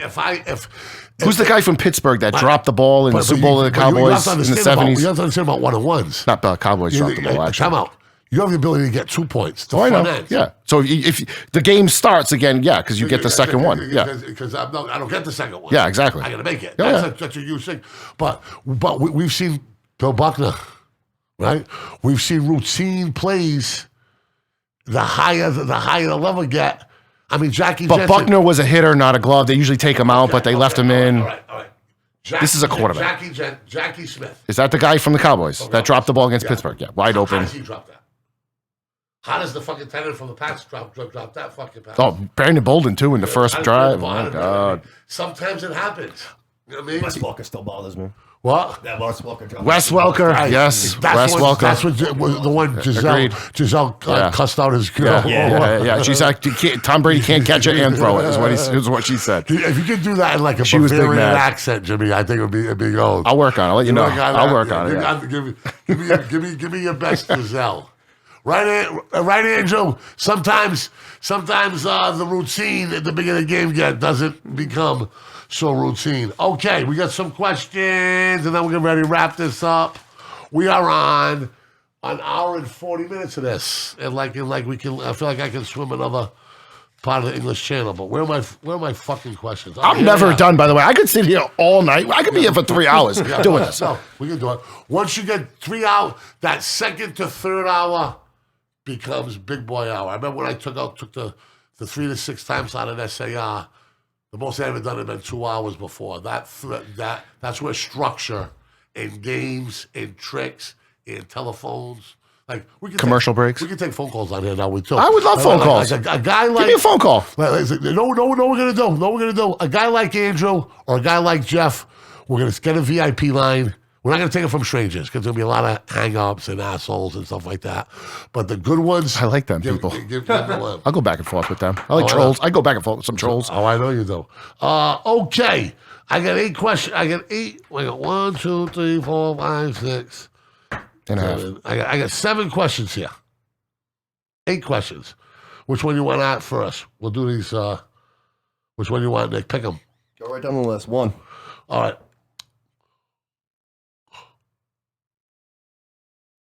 Who's the guy from Pittsburgh that dropped the ball in the Super Bowl of the Cowboys in the 70s? You have to understand about 1-and-1s. Not the Cowboys dropped the ball, actually. Time out. You have the ability to get 2 points. I know. Yeah. So if the game starts again, because you get the second one. Yeah. Because I don't get the second one. Yeah, exactly. I got to make it. Yeah, That's a huge thing. But we've seen Bill Buckner, right? We've seen routine plays. The higher the level get. I mean, Jackie. But Jensen, Buckner was a hitter, not a glove. They usually take him out, but they left him in. All right. This is a quarterback. Jackie Smith. Is that the guy from the Cowboys that dropped the ball against Pittsburgh? Yeah, wide open. How does he drop that? How does the fucking tenant from the PATS drop that fucking pass? Oh, Brandon Bolden, too, in the first drive. Oh, my God. Sometimes it happens. You know what I mean? Wes Welker still bothers me. What? That Wes Welker drop. Wes Welker, yes. Wes Welker. That's what the one Giselle cussed out his girl. Yeah. She's like, Tom Brady can't catch it and throw it, is what she said. If you could do that in like a Bavarian accent, Jimmy, I think it'd be gold. I'll work on it. I'll let you know. I'll work on it. Give me your best, Giselle. Right, Andrew. Sometimes the routine at the beginning of the game doesn't become so routine. Okay, we got some questions, and then we're getting ready to wrap this up. We are on an hour and 40 minutes of this, and like we can. I feel like I can swim another part of the English Channel. But where are my fucking questions? I'm never done, by the way. I could sit here all night. I could be here for 3 hours doing this. No, we can do it. Once you get 3 hours, that second to third hour becomes big boy hour. I remember when I took the 3 to 6 times out of SAR. The most I ever done had been 2 hours before. That's where structure and games and tricks and telephones. Like we can commercial breaks. We can take phone calls on here now. I would love phone calls. Like a guy like give me a phone call. No, we're gonna do. No, we're gonna do. A guy like Andrew or a guy like Jeff. We're gonna get a VIP line. We're not going to take it from strangers because there'll be a lot of hang-ups and assholes and stuff like that. But the good ones... I like them people. Give them a I'll go back and forth with them. I like trolls. I go back and forth with some trolls. Oh, I know you do. Okay. I got 8 questions. I got 1, 2, 3, 4, 5, 6. And I got 7 questions here. 8 questions. Which one you want at first? We'll do these... which one you want, Nick? Pick them. Go right down the list. 1. All right.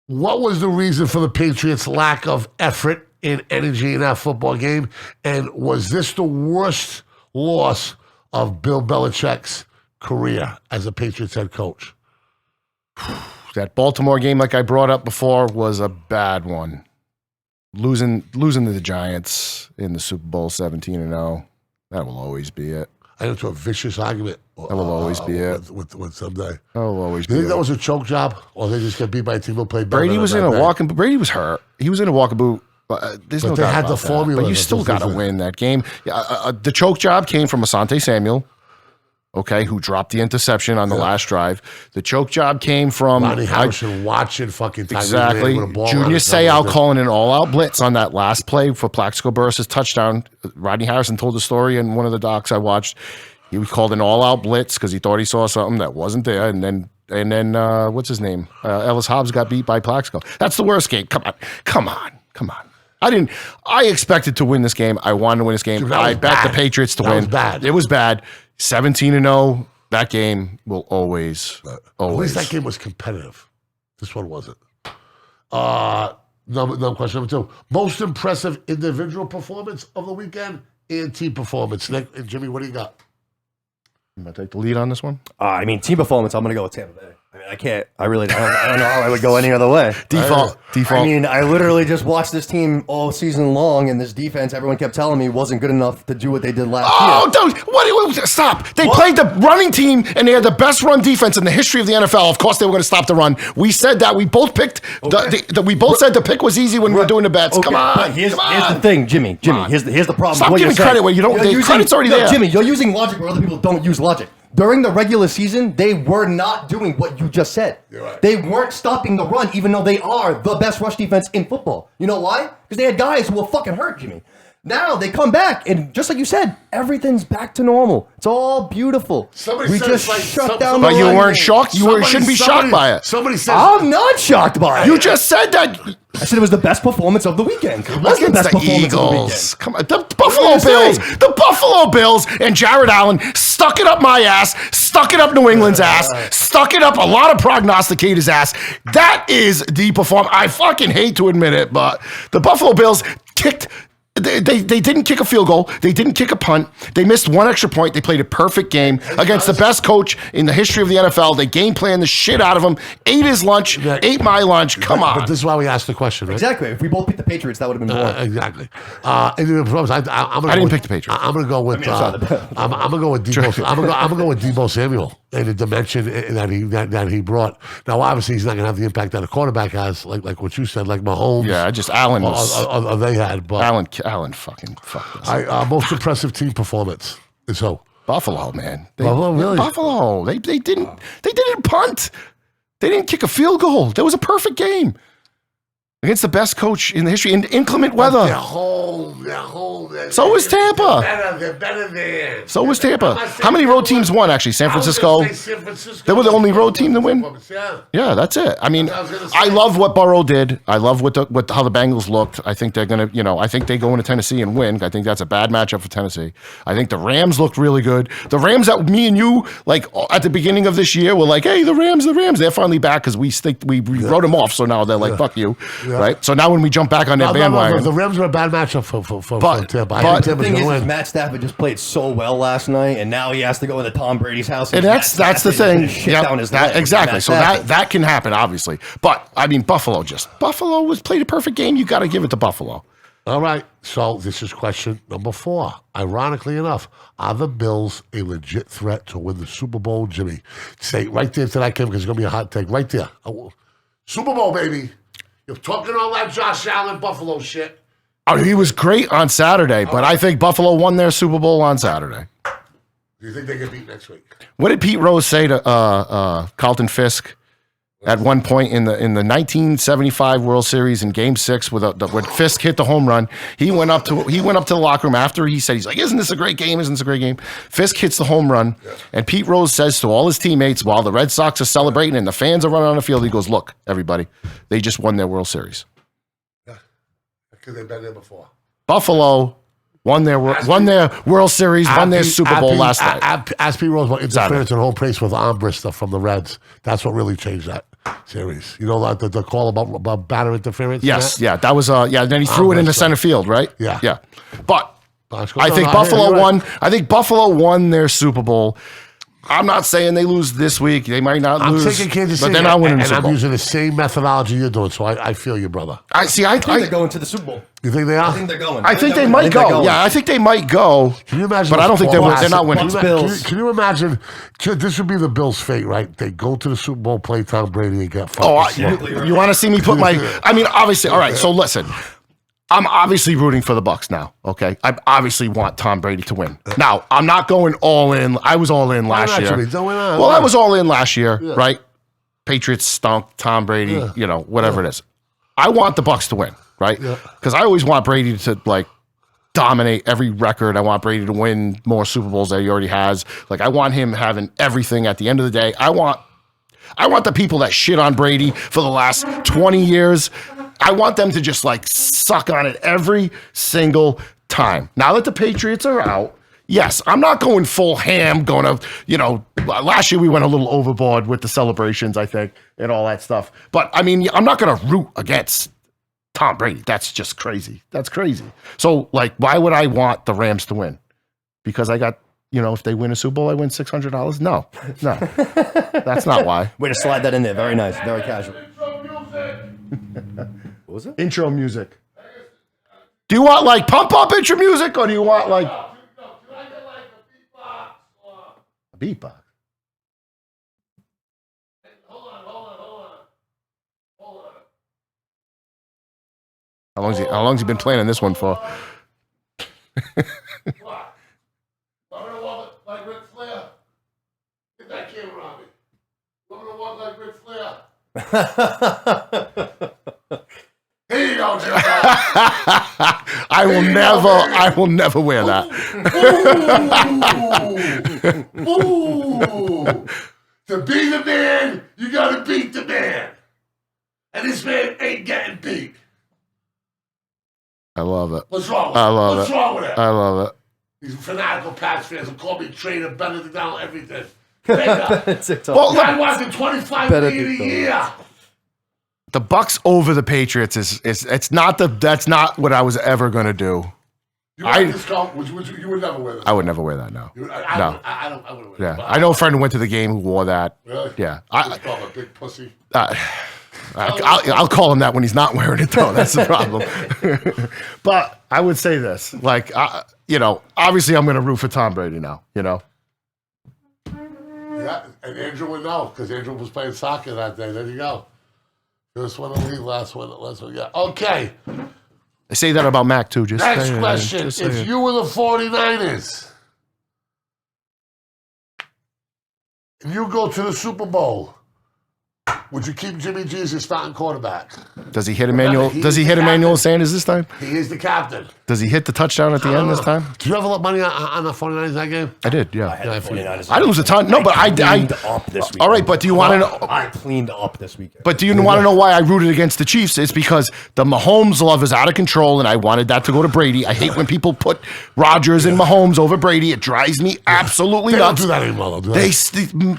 What was the reason for the Patriots' lack of effort and energy in that football game? And was this the worst loss of Bill Belichick's career as a Patriots head coach? That Baltimore game, like I brought up before, was a bad one. Losing to the Giants in the Super Bowl 17-0, that will always be it. I got into a vicious argument That will always be it. With someday. That will always Do be you think that it. was a choke job, or they just get beat by a team who played better? Brady was in a walking. Brady was hurt. He was in a walkabout. There's But no they doubt had about the that. formula. But you That's still what's got to different. win that game. The choke job came from Asante Samuel, okay, who dropped the interception on the last drive. The choke job came from Ronnie Harrison watching fucking Tyreek exactly Hill with a ball on Junior his Seau nose. calling an all-out blitz on that last play for Plaxico Burress' touchdown. Rodney Harrison told the story in one of the docs I watched. He called an all-out blitz because he thought he saw something that wasn't there, and then what's his name? Ellis Hobbs got beat by Plaxico. That's the worst game. Come on. I expected to win this game. I wanted to win this game. Dude, that I was bet bad. the Patriots to That win. was bad. It was bad. 17-0. That game will always. At least that game was competitive. This one wasn't. Number question number 2. Most impressive individual performance of the weekend and team performance. Nick and Jimmy, what do you got? You want to take the lead on this one? I mean, team performance, I'm going to go with Tampa Bay. I mean, I can't, I really don't know how I would go any other way. Default. I mean, I literally just watched this team all season long, and this defense, everyone kept telling me, wasn't good enough to do what they did last year. Don't! Stop! They played the running team, and they had the best run defense in the history of the NFL. Of course, they were going to stop the run. We said that. We both picked. We both said the pick was easy when we were doing the bets. Okay, Come on! but here's the thing, Jimmy. Here's the problem. Stop What giving you're saying. credit where you don't. The credit's already there. Jimmy, you're using logic where other people don't use logic. During the regular season, they were not doing what you just said. Right. They weren't stopping the run, even though they are the best rush defense in football. You know why? Because they had guys who were fucking hurt, Jimmy. Now they come back, and just like you said, everything's back to normal. It's all beautiful. Somebody we said just it's like shut down the But you run weren't game. shocked. You shouldn't be shocked by it. Somebody said I'm not shocked by it. You just said that. I said it was the best performance of the weekend. It was the Against best the performance of the Eagles. weekend. Come on. The Buffalo you Bills. saying? The Buffalo Bills and Jared Allen stuck it up my ass, stuck it up New England's ass, stuck it up a lot of prognosticators' ass. That is the performance. I fucking hate to admit it, but the Buffalo Bills kicked. They didn't kick a field goal. They didn't kick a punt. They missed one extra point. They played a perfect game against the best coach in the history of the NFL. They game planned the shit out of him. Ate his lunch. Ate my lunch. Come on. But this is why we asked the question, right? Exactly. If we both picked the Patriots, that would have been boring. Exactly. I didn't pick the Patriots. I'm gonna go with. I'm gonna go with Debo. I'm gonna go with Debo Samuel and the dimension that he brought. Now, obviously, he's not gonna have the impact that a quarterback has, like what you said, like Mahomes. Yeah, just Allen was. Or they had, but Allen fucking fucked us. most impressive team performance is who? Buffalo, man. Buffalo, really? Buffalo. They didn't punt. They didn't kick a field goal. That was a perfect game against the best coach in the history in inclement weather. They're home. So was Tampa. They're better there. So was Tampa. How many road teams won, actually? San Francisco? They were the only road team to win? Yeah. Yeah, that's it. I mean, I was gonna say. I love what Burrow did. I love how the Bengals looked. I think they're going to, I think they go into Tennessee and win. I think that's a bad matchup for Tennessee. I think the Rams looked really good. The Rams that me and you, like, at the beginning of this year, were like, hey, the Rams. They're finally back because we wrote them off. So now they're like, fuck you. Right? So now when we jump back on their bandwagon. The Rams were a bad matchup for Tampa. I but think The Tampa's thing gonna is, win. Matt Stafford just played so well last night, and now he has to go into Tom Brady's house. And that's the thing. Shit Yep, down his that- leg. exactly. Matt So Stafford. that can happen, obviously. But I mean, Buffalo was played a perfect game. You got to give it to Buffalo. All right. So this is question number 4. Ironically enough, are the Bills a legit threat to win the Super Bowl, Jimmy? Say right there to that, Kim, because it's going to be a hot take. Right there. Super Bowl, baby. You're talking all that Josh Allen Buffalo shit. Oh, he was great on Saturday, but I think Buffalo won their Super Bowl on Saturday. Do you think they get beat next week? What did Pete Rose say to Carlton Fisk at one point in the 1975 World Series in Game 6 when Fisk hit the home run? He went up to the locker room after he said, he's like, "Isn't this a great game? Isn't this a great game?" Fisk hits the home run, and Pete Rose says to all his teammates while the Red Sox are celebrating and the fans are running on the field, he goes, "Look, everybody, they just won their World Series." Because they've been there before. Buffalo won their World Series, won their Super Bowl last night. As Pete Rose interference in home place with Armbrister from the Reds. That's what really changed that series. You know the call about batter interference? Yes, yeah, that was then he threw it into center field, right? Yeah. But I think Buffalo won. I think Buffalo won their Super Bowl. I'm not saying they lose this week. They might not I'm lose. taking Kansas City, but they're not winning the and Super I'm Bowl. using the same methodology you're doing, so I feel you, brother. I see. I think they're going to the Super Bowl. You think they are? I think they're going. I think they might go. Yeah, I think they might go. Can you imagine? But I don't think they're not winning. Can you imagine? This would be the Bills' fate, right? They go to the Super Bowl, play Tom Brady, and get fucked. You want to see me put my? I mean, obviously. All right. So listen. I'm obviously rooting for the Bucs now, okay? I obviously want Tom Brady to win. Now, I'm not going all in. I was all in last year. Well, I was all in last year, right? Patriots stunk, Tom Brady, whatever it is. I want the Bucs to win, right? Because I always want Brady to, like, dominate every record. I want Brady to win more Super Bowls that he already has. Like, I want him having everything at the end of the day. I want the people that shit on Brady for the last 20 years, I want them to just like suck on it every single time. Now that the Patriots are out, yes, I'm not going full ham, last year we went a little overboard with the celebrations, I think, and all that stuff. But I mean, I'm not going to root against Tom Brady. That's just crazy. That's crazy. So like, why would I want the Rams to win? Because I got, if they win a Super Bowl, I win $600? No, that's not why. Way to slide that in there. Very nice. Very casual. What was it? Intro music. Do you want like pump up intro music or do you want like a beatbox? Hold on. How long's he been playing this one for? What? I'm gonna walk like Ric Flair. Get that camera on me. I'm gonna walk like Ric Flair. Here you go, Jim. I will never wear that. Ooh. To be the man, you gotta beat the man. And this man ain't getting beat. I love it. What's wrong with I love What's it. wrong with it? I love it. These fanatical Pats fans will call me trainer, better than down everything. Well, I wanted $25 million a year. The Bucs over the Patriots that's not what I was ever gonna do. You would never wear that. I would never wear that. No. I wouldn't wear that. Yeah, I know a friend who went to the game who wore that. Really? Yeah. I call him a big pussy. I'll call him that when he's not wearing it, though. That's the problem. But I would say this, like, obviously I'm going to root for Tom Brady now. Yeah, and Andrew would know because Andrew was playing soccer that day. There you go. First one to leave, last one. Yeah. Okay. They say that about Mac too. Just next saying, question: just if saying. you were the 49ers, and you go to the Super Bowl, would you keep Jimmy G as your starting quarterback? Does he hit Emmanuel? Does he hit Emmanuel Sanders this time? He is the captain. Does he hit the touchdown at the end this time? Did you ever let money on the 49ers that game? I did. Yeah. I had the 49ers. I didn't lose a ton. No, but I cleaned up this weekend. All right, but do you want to know? I cleaned up this weekend. But do you want to know why I rooted against the Chiefs? It's because the Mahomes love is out of control, and I wanted that to go to Brady. I hate when people put Rodgers and Mahomes over Brady. It drives me absolutely They nuts. don't do that anymore, though, do they?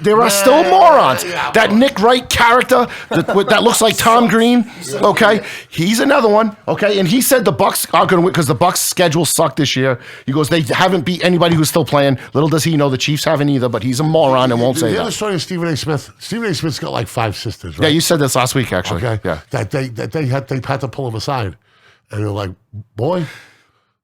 There are still morons. That Nick Wright character that looks like Tom Green. Okay, he's another one. Okay, and he said the Bucs are going to win because the Bucs' schedule sucked this year. He goes, they haven't beat anybody who's still playing. Little does he know the Chiefs haven't either. But he's a moron and won't say You hear that. the story of Stephen A. Smith? Stephen A. Smith's got like 5 sisters, right? Yeah, you said this last week, actually. Okay. Yeah. That they had to pull him aside, and they're like, "Boy."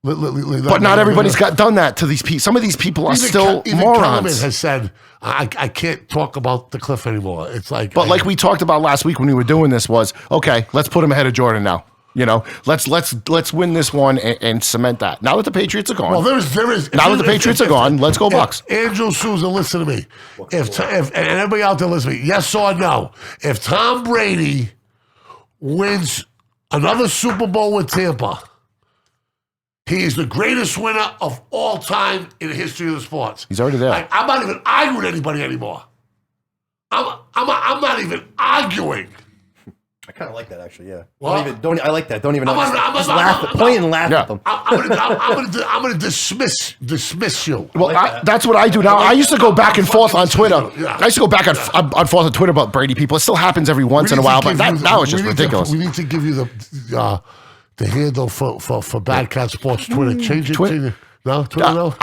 But not everybody's done that to these people. Some of these people are still morons. Kellerman has said, I can't talk about the cliff anymore. It's like, But like we talked about last week when we were doing this was, okay, let's put him ahead of Jordan now. Let's win this one and cement that. Now that the Patriots are gone. well, there is. Now that the Patriots are gone, let's go Bucs. Andrew Souza, listen to me. If and everybody out there, listen to me. Yes or no? If Tom Brady wins another Super Bowl with Tampa, he is the greatest winner of all time in the history of the sports. He's already there. I'm not even arguing with anybody anymore. I'm not even arguing. I kind of like that, actually. Yeah. What? I like that. Don't even. I'm Point and laugh at them. I'm gonna dismiss you. Well, that's what I do now. I used to go back and forth on Twitter. Yeah. I used to go back and forth on Twitter about Brady people. It still happens every once in a while, but now it's just ridiculous. We need to give you the handle for BadCatz Sports Twitter. Change it. Twitter? No, Twitter no.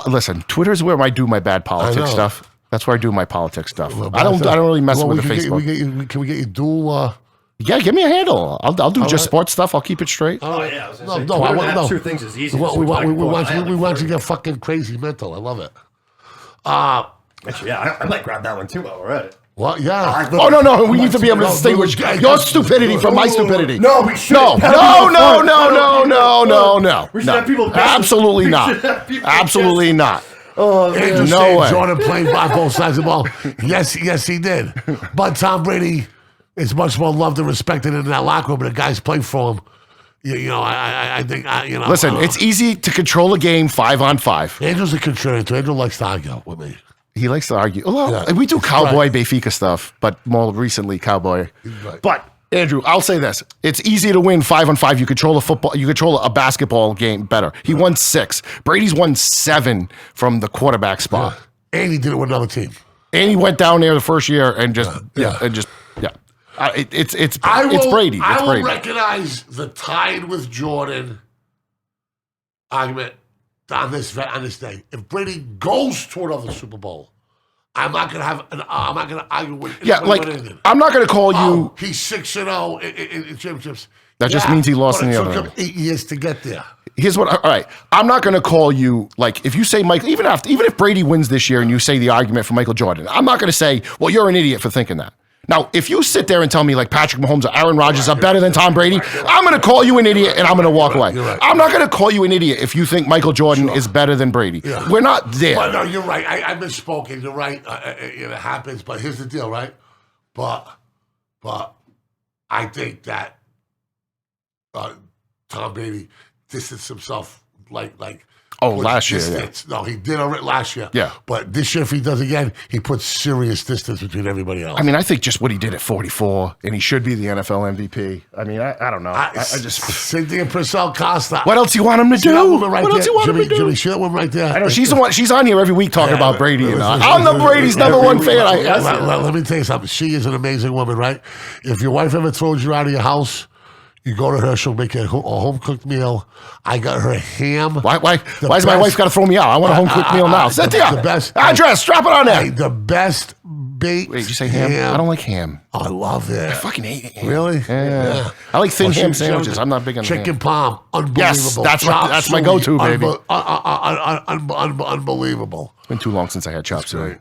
Listen. Twitter's where I do my bad politics stuff. That's where I do my politics stuff. I don't really mess with the Facebook. Can we get you dual? Yeah, give me a handle. I'll do just sports stuff. I'll keep it straight. Oh yeah, I was gonna say, No, I Twitter want and no. two things is easy. We want you to get fucking crazy mental. I love it. Actually, yeah, I might grab that one too while we're at it. Well, yeah. Oh no! We need to be able to distinguish your stupidity from my stupidity. No, we should. No! We should have people. Absolutely not. Absolutely not. Oh, Andrew No said way. Jordan played by both sides of the ball. Yes, he did. But Tom Brady is much more loved and respected in that locker room, and the guys play for him. I think. Listen, it's easy to control a game 5-on-5. Andrew's a contrarian too. Andrew likes to argue with me. He likes to argue. Well, Yeah. we do cowboy Benfica stuff, but more recently cowboy. Right. But Andrew, I'll say this: it's easy to win 5-on-5. You control a basketball game better. He won 6. Brady's won 7 from the quarterback spot, And he did it with another team. and he went down there the first year and just Yeah. It's I will, Brady. It's I will Brady. recognize the tied with Jordan argument on this day. If Brady goes to another Super Bowl, I'm not gonna argue with. Yeah, with like anything. I'm not going to call you. He's 6-0 in championships. That just means he lost but in the it other took one. him 8 years to get there. Here's what. All right, I'm not going to call you like if you say Michael. Even if Brady wins this year and you say the argument for Michael Jordan, I'm not going to say, well, you're an idiot for thinking that. Now, if you sit there and tell me like Patrick Mahomes or Aaron Rodgers are better than Tom Brady, I'm going to call you an idiot and I'm going to walk away. You're right. I'm not going to call you an idiot if you think Michael Jordan is better than Brady. Yeah. We're not there. Well, no, you're right. I misspoke. And you're right. It happens. But here's the deal, right? But I think that Tom Brady distanced himself like. Last year, yeah. Distance. No, he did already last year. Yeah. But this year, if he does again, he puts serious distance between everybody else. I mean, I think just what he did at 44, and he should be the NFL MVP. I mean, I don't know. I just. Cynthia Purcell Costa. What else you want him to See do? that woman right What there? else you want him to do? Jimmy, see that one right there? I know she's the one. She's on here every week talking about Brady. And listen, I'm the Brady's number one fan. Let me tell you something. She is an amazing woman, right? If your wife ever throws you out of your house, you go to her. She'll make you a home cooked meal. I got her ham. Why has my wife got to throw me out? I want a home cooked meal now. Cynthia, the best address. Drop it on there. Hey, the best baked. Wait, did you say ham? I don't like ham. Oh, I love it. I fucking hate ham. Really? Yeah. I like thin Well, ham she- sandwiches. I'm not big on chicken ham. palm. Unbelievable. Yes, that's my Chop go-to, suey, baby. Unbelievable. It's been too long since I had chop suey.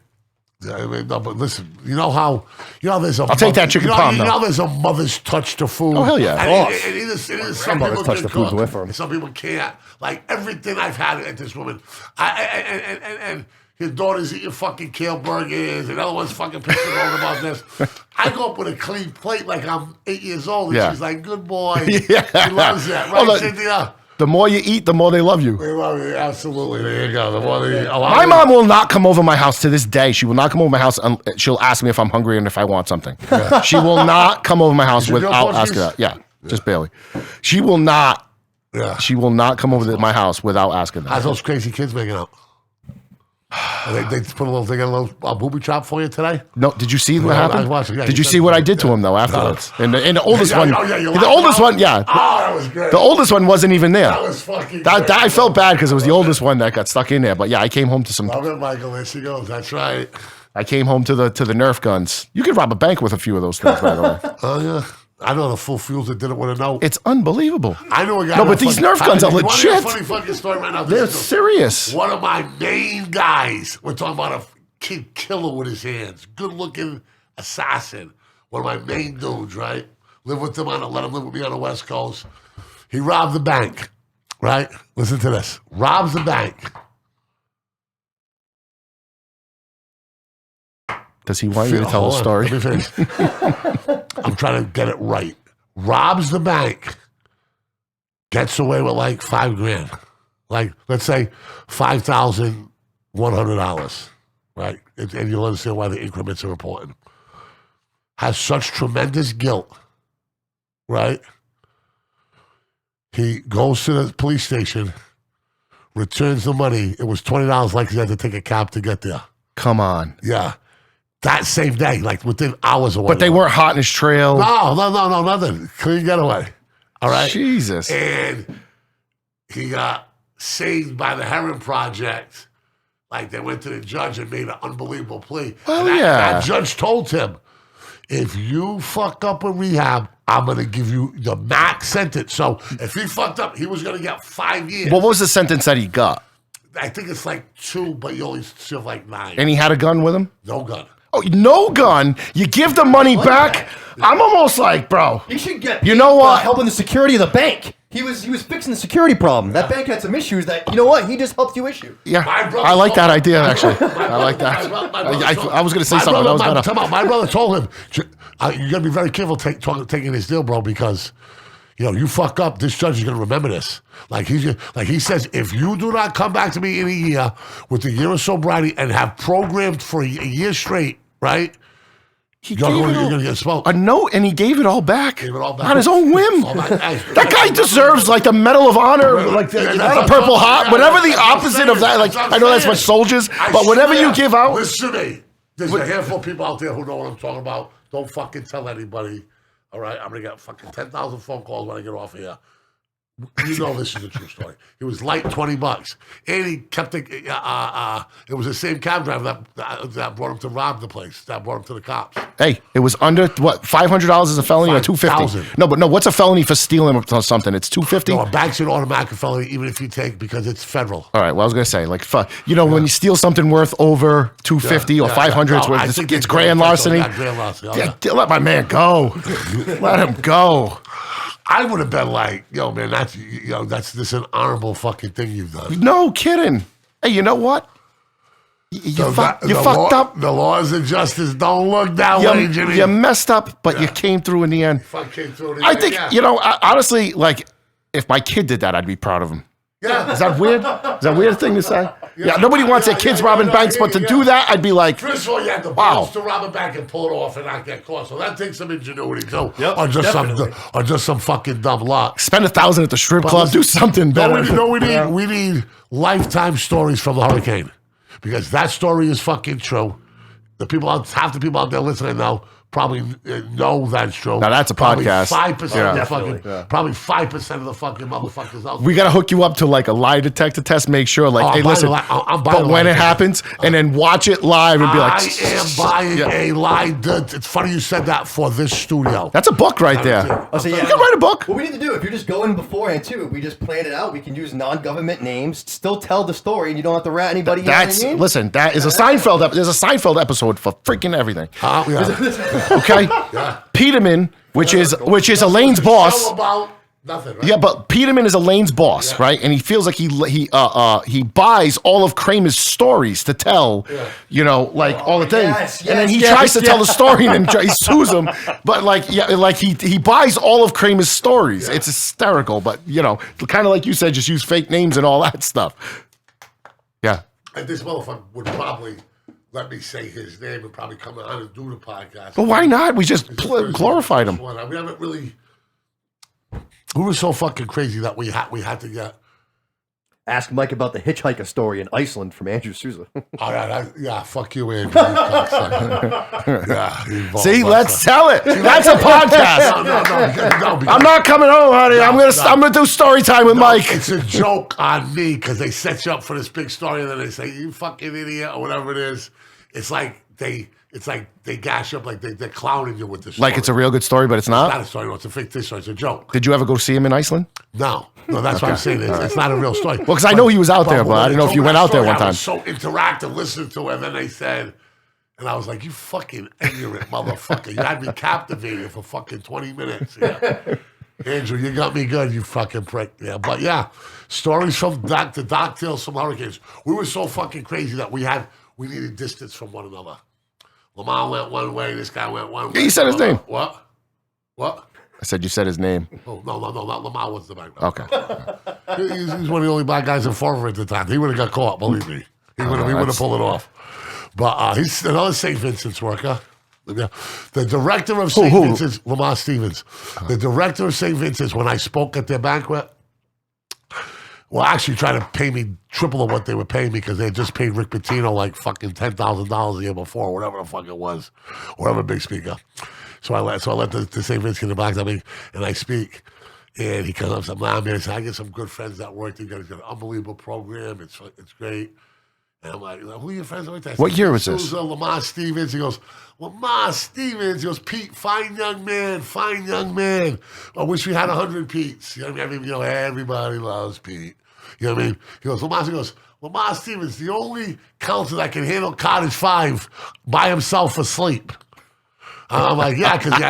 Yeah, I mean, no, but listen, you know there's a. I'll take that chicken palm, You though. know there's a mother's touch to food. Oh, hell yeah. And it is some Grandmother's people touch can to food's cook, with her. and some people can't. Like everything I've had at this woman, and his daughter's eating fucking kale burgers, and other one's fucking pissing on about this. I go up with a clean plate like I'm 8 years old, and Yeah. she's like, "Good boy." Yeah. She loves that, Oh, right, look. Cynthia? The more you eat, the more they love you. They love you, absolutely. There you go. The more they, My mom will not come over my house to this day. She will not come over my house. She'll ask me if I'm hungry and if I want something. She will not come over my house your girl without asking Portuguese? that. Yeah, just barely. She will not. Yeah. She will not come over to my house without asking How's that. those crazy kids making out? They put a little booby trap for you today? No, did you see what Yeah, I happened? watched it, yeah, Did you you said see what so. I did to him though afterwards? And the oldest one, Oh, yeah, you the laughed oldest about one, it? yeah. Oh, that was great. The oldest one wasn't even there. That was fucking That great. I felt bad because it was the oldest one that got stuck in there. But yeah, I came home to some. Love it, Michael. There she goes. That's right. I came home to the Nerf guns. You could rob a bank with a few of those things, by the way. Oh, yeah. I know the full fuels that didn't want to know. It's unbelievable. I know a guy. No, but these Nerf guns are You wanna hear a legit. funny fucking story right now. They're This is serious. one of my main guys. We're talking about a kid killer with his hands. Good looking assassin. One of my main dudes, right? Live with him let him live with me on the West Coast. He robbed the bank, right? Listen to this. Robs the bank. Does he want you to tell a Hold on, story? let me finish. I'm trying to get it right. Robs the bank. Gets away with like $5,000. Like, let's say $5,100. Right? And you'll understand why the increments are important. Has such tremendous guilt. Right? He goes to the police station, returns the money. It was $20 like he had to take a cab to get there. Come on. Yeah. That same day, like within hours away. But they weren't hot in his trail. No, nothing. Clean getaway. All right. Jesus. And he got saved by the Herren Project Like, they went to the judge and made an unbelievable plea. Oh, And yeah. that judge told him, if you fuck up with rehab, I'm going to give you the max sentence. So if he fucked up, he was going to get 5 years. What was the sentence that he got? I think it's like 2, but you only serve like 9. And he had a gun with him? No gun. Oh, no gun. You give the money back. I'm almost like, bro. He should get. You know what? Helping the security of the bank. He was fixing the security problem. That bank had some issues that, you know what? He just helped you issue. Yeah, My brother I like that told- idea, actually. I like that. I was going to say something. That was better. Come on, my brother told him, you got to be very careful taking this deal, bro, because, you fuck up, this judge is going to remember this. Like he says, if you do not come back to me in a year with a year of sobriety and have programmed for a year straight, right? You're going to get smoked. A note, and he gave it all back. Gave it all back. On his own whim. That guy deserves like the Medal of Honor, like the Purple Heart, whatever the opposite of that. Like, I know that's for soldiers, but whatever you give out. Listen to me. There's a handful of people out there who know what I'm talking about. Don't fucking tell anybody. All right? I'm going to get fucking 10,000 phone calls when I get off here. You know this is a true story. It was light $20, and he kept it. It was the same cab driver that brought him to rob the place. That brought him to the cops. Hey, it was under what? $500 is a felony or $250? No. What's a felony for stealing something? It's $250. No, a bank's an automatic felony, even if you take because it's federal. All right. Well, I was gonna say like, when you steal something worth over $250 or $500, it's grand larceny. Grand larceny. Yeah, let my man go. Let him go. I would have been like, yo, man, that's this an honorable fucking thing you've done. No kidding. Hey, you know what? You fucked up. The laws of justice don't look that way, Jimmy. You messed up, but you came through in the end. I think, honestly, like, if my kid did that, I'd be proud of him. Yeah. Is that weird? Is that a weird thing to say? Yeah, nobody wants their kids robbing banks, but to do that, I'd be like, first of all, you have the balls to rob a bank and pull it off and not get caught. So that takes some ingenuity too, or just some fucking dumb luck. Spend $1,000 at the strip club, do something better. We need lifetime stories from the hurricane because that story is fucking true. Half the people out there listening now probably know that's true. Now that's a podcast. 5% probably 5% of the fucking motherfuckers out there. We got to hook you up to like a lie detector test. Make sure, like, hey, listen. But when it happens, and then watch it live and be like, I am buying a lie. It's funny you said that for this studio. That's a book right there. I'll say, You can write a book. What we need to do, if you're just going beforehand too, we just plan it out. We can use non-government names, still tell the story, and you don't have to rat anybody. Listen, that is a Seinfeld. There's a Seinfeld episode for freaking everything. Okay, Peterman, which is Elaine's boss. About nothing, right? Yeah, but Peterman is Elaine's boss, right? And he feels like he buys all of Kramer's stories to tell, like all the things. And then he tries to tell the story and then he sues him. But he buys all of Kramer's stories. It's hysterical, but kind of like you said, just use fake names and all that stuff. Yeah. And this motherfucker would probably let me say his name and probably come on and do the podcast. But why not? We just glorified him. We haven't really. We were so fucking crazy that we had to get. Ask Mike about the hitchhiker story in Iceland from Andrew Souza. Fuck you, Andrew. See, let's tell it. That's a podcast. No, I'm not coming home, honey. I'm gonna do story time with Mike. It's a joke on me because they set you up for this big story and then they say you fucking idiot or whatever it is. It's like they gash you up like they're clowning you with this. Like it's a real good story, but it's not. It's not a story. No, it's a fictitious story. It's a joke. Did you ever go see him in Iceland? No, that's what I'm saying. It's not a real story. Well, because I know he was out there, but I didn't know if you went out there one time. I was so interactive listening to it, and then they said, and I was like, you fucking ignorant motherfucker. You had me captivated for fucking 20 minutes. Yeah. Andrew, you got me good, you fucking prick. Yeah, but yeah, stories from Doc Tales from hurricanes. We were so fucking crazy that we needed distance from one another. Lamar went one way, this guy went one way. Yeah, you said his name. What? I said you said his name. Oh, no, not Lamar was the black guy. Okay. He's one of the only black guys in Fall River at the time. He would have got caught, believe me. He would have pulled it off. But he's another St. Vincent's worker. Yeah. The director of St. Vincent's, Lamar Stevens, the director of St. Vincent's, when I spoke at their banquet, well, actually tried to pay me triple of what they were paying me because they had just paid Rick Pitino like fucking $10,000 a year before, whatever the fuck it was, whatever big speaker. So I let the St. Vincent in the box at me, and I speak. And he comes up and says, man, I get some good friends that work together. He's got an unbelievable program. It's great. And I'm like, who are your friends with? That? What year was this? Sousa, Lamar Stevens. He goes, Lamar Stevens. He goes, Pete, fine young man. I wish we had 100 Petes. You know what I mean? Everybody loves Pete. You know what I mean? He goes, Lamar Stevens, the only counselor that can handle Cottage 5 by himself asleep. I'm like, yeah, because he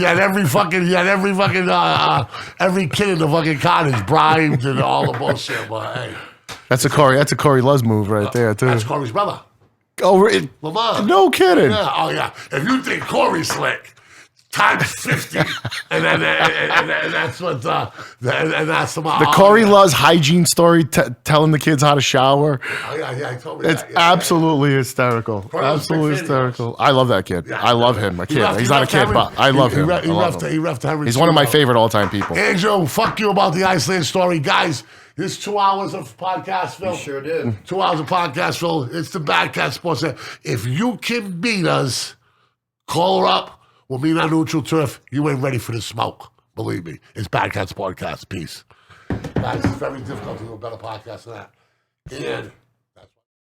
had every kid in the fucking cottage bribed and all the bullshit. But hey, That's a Corey Luz move right there too. that's Corey's brother, Oh, really? Lamar. No kidding. Yeah, oh yeah. If you think Corey's slick, times 50, and that's what and that's The Corey Luz hygiene story, telling the kids how to shower. Oh yeah, he told me It's that. absolutely hysterical. Corey's Absolutely big fan of hysterical. I love that kid. Yeah, I love him. A kid. He's not a kid, but I love him. He reffed Herren. He's one of my favorite all-time people. Andrew, fuck you about the Iceland story. Guys, this 2 hours of podcast film. You sure did. 2 hours of podcast film. It's the BadCatz Sports Center. If you can beat us, call her up. We'll meet on neutral turf. You ain't ready for the smoke. Believe me. It's BadCatz Podcast. Peace. Guys, it's very difficult to do a better podcast than that. And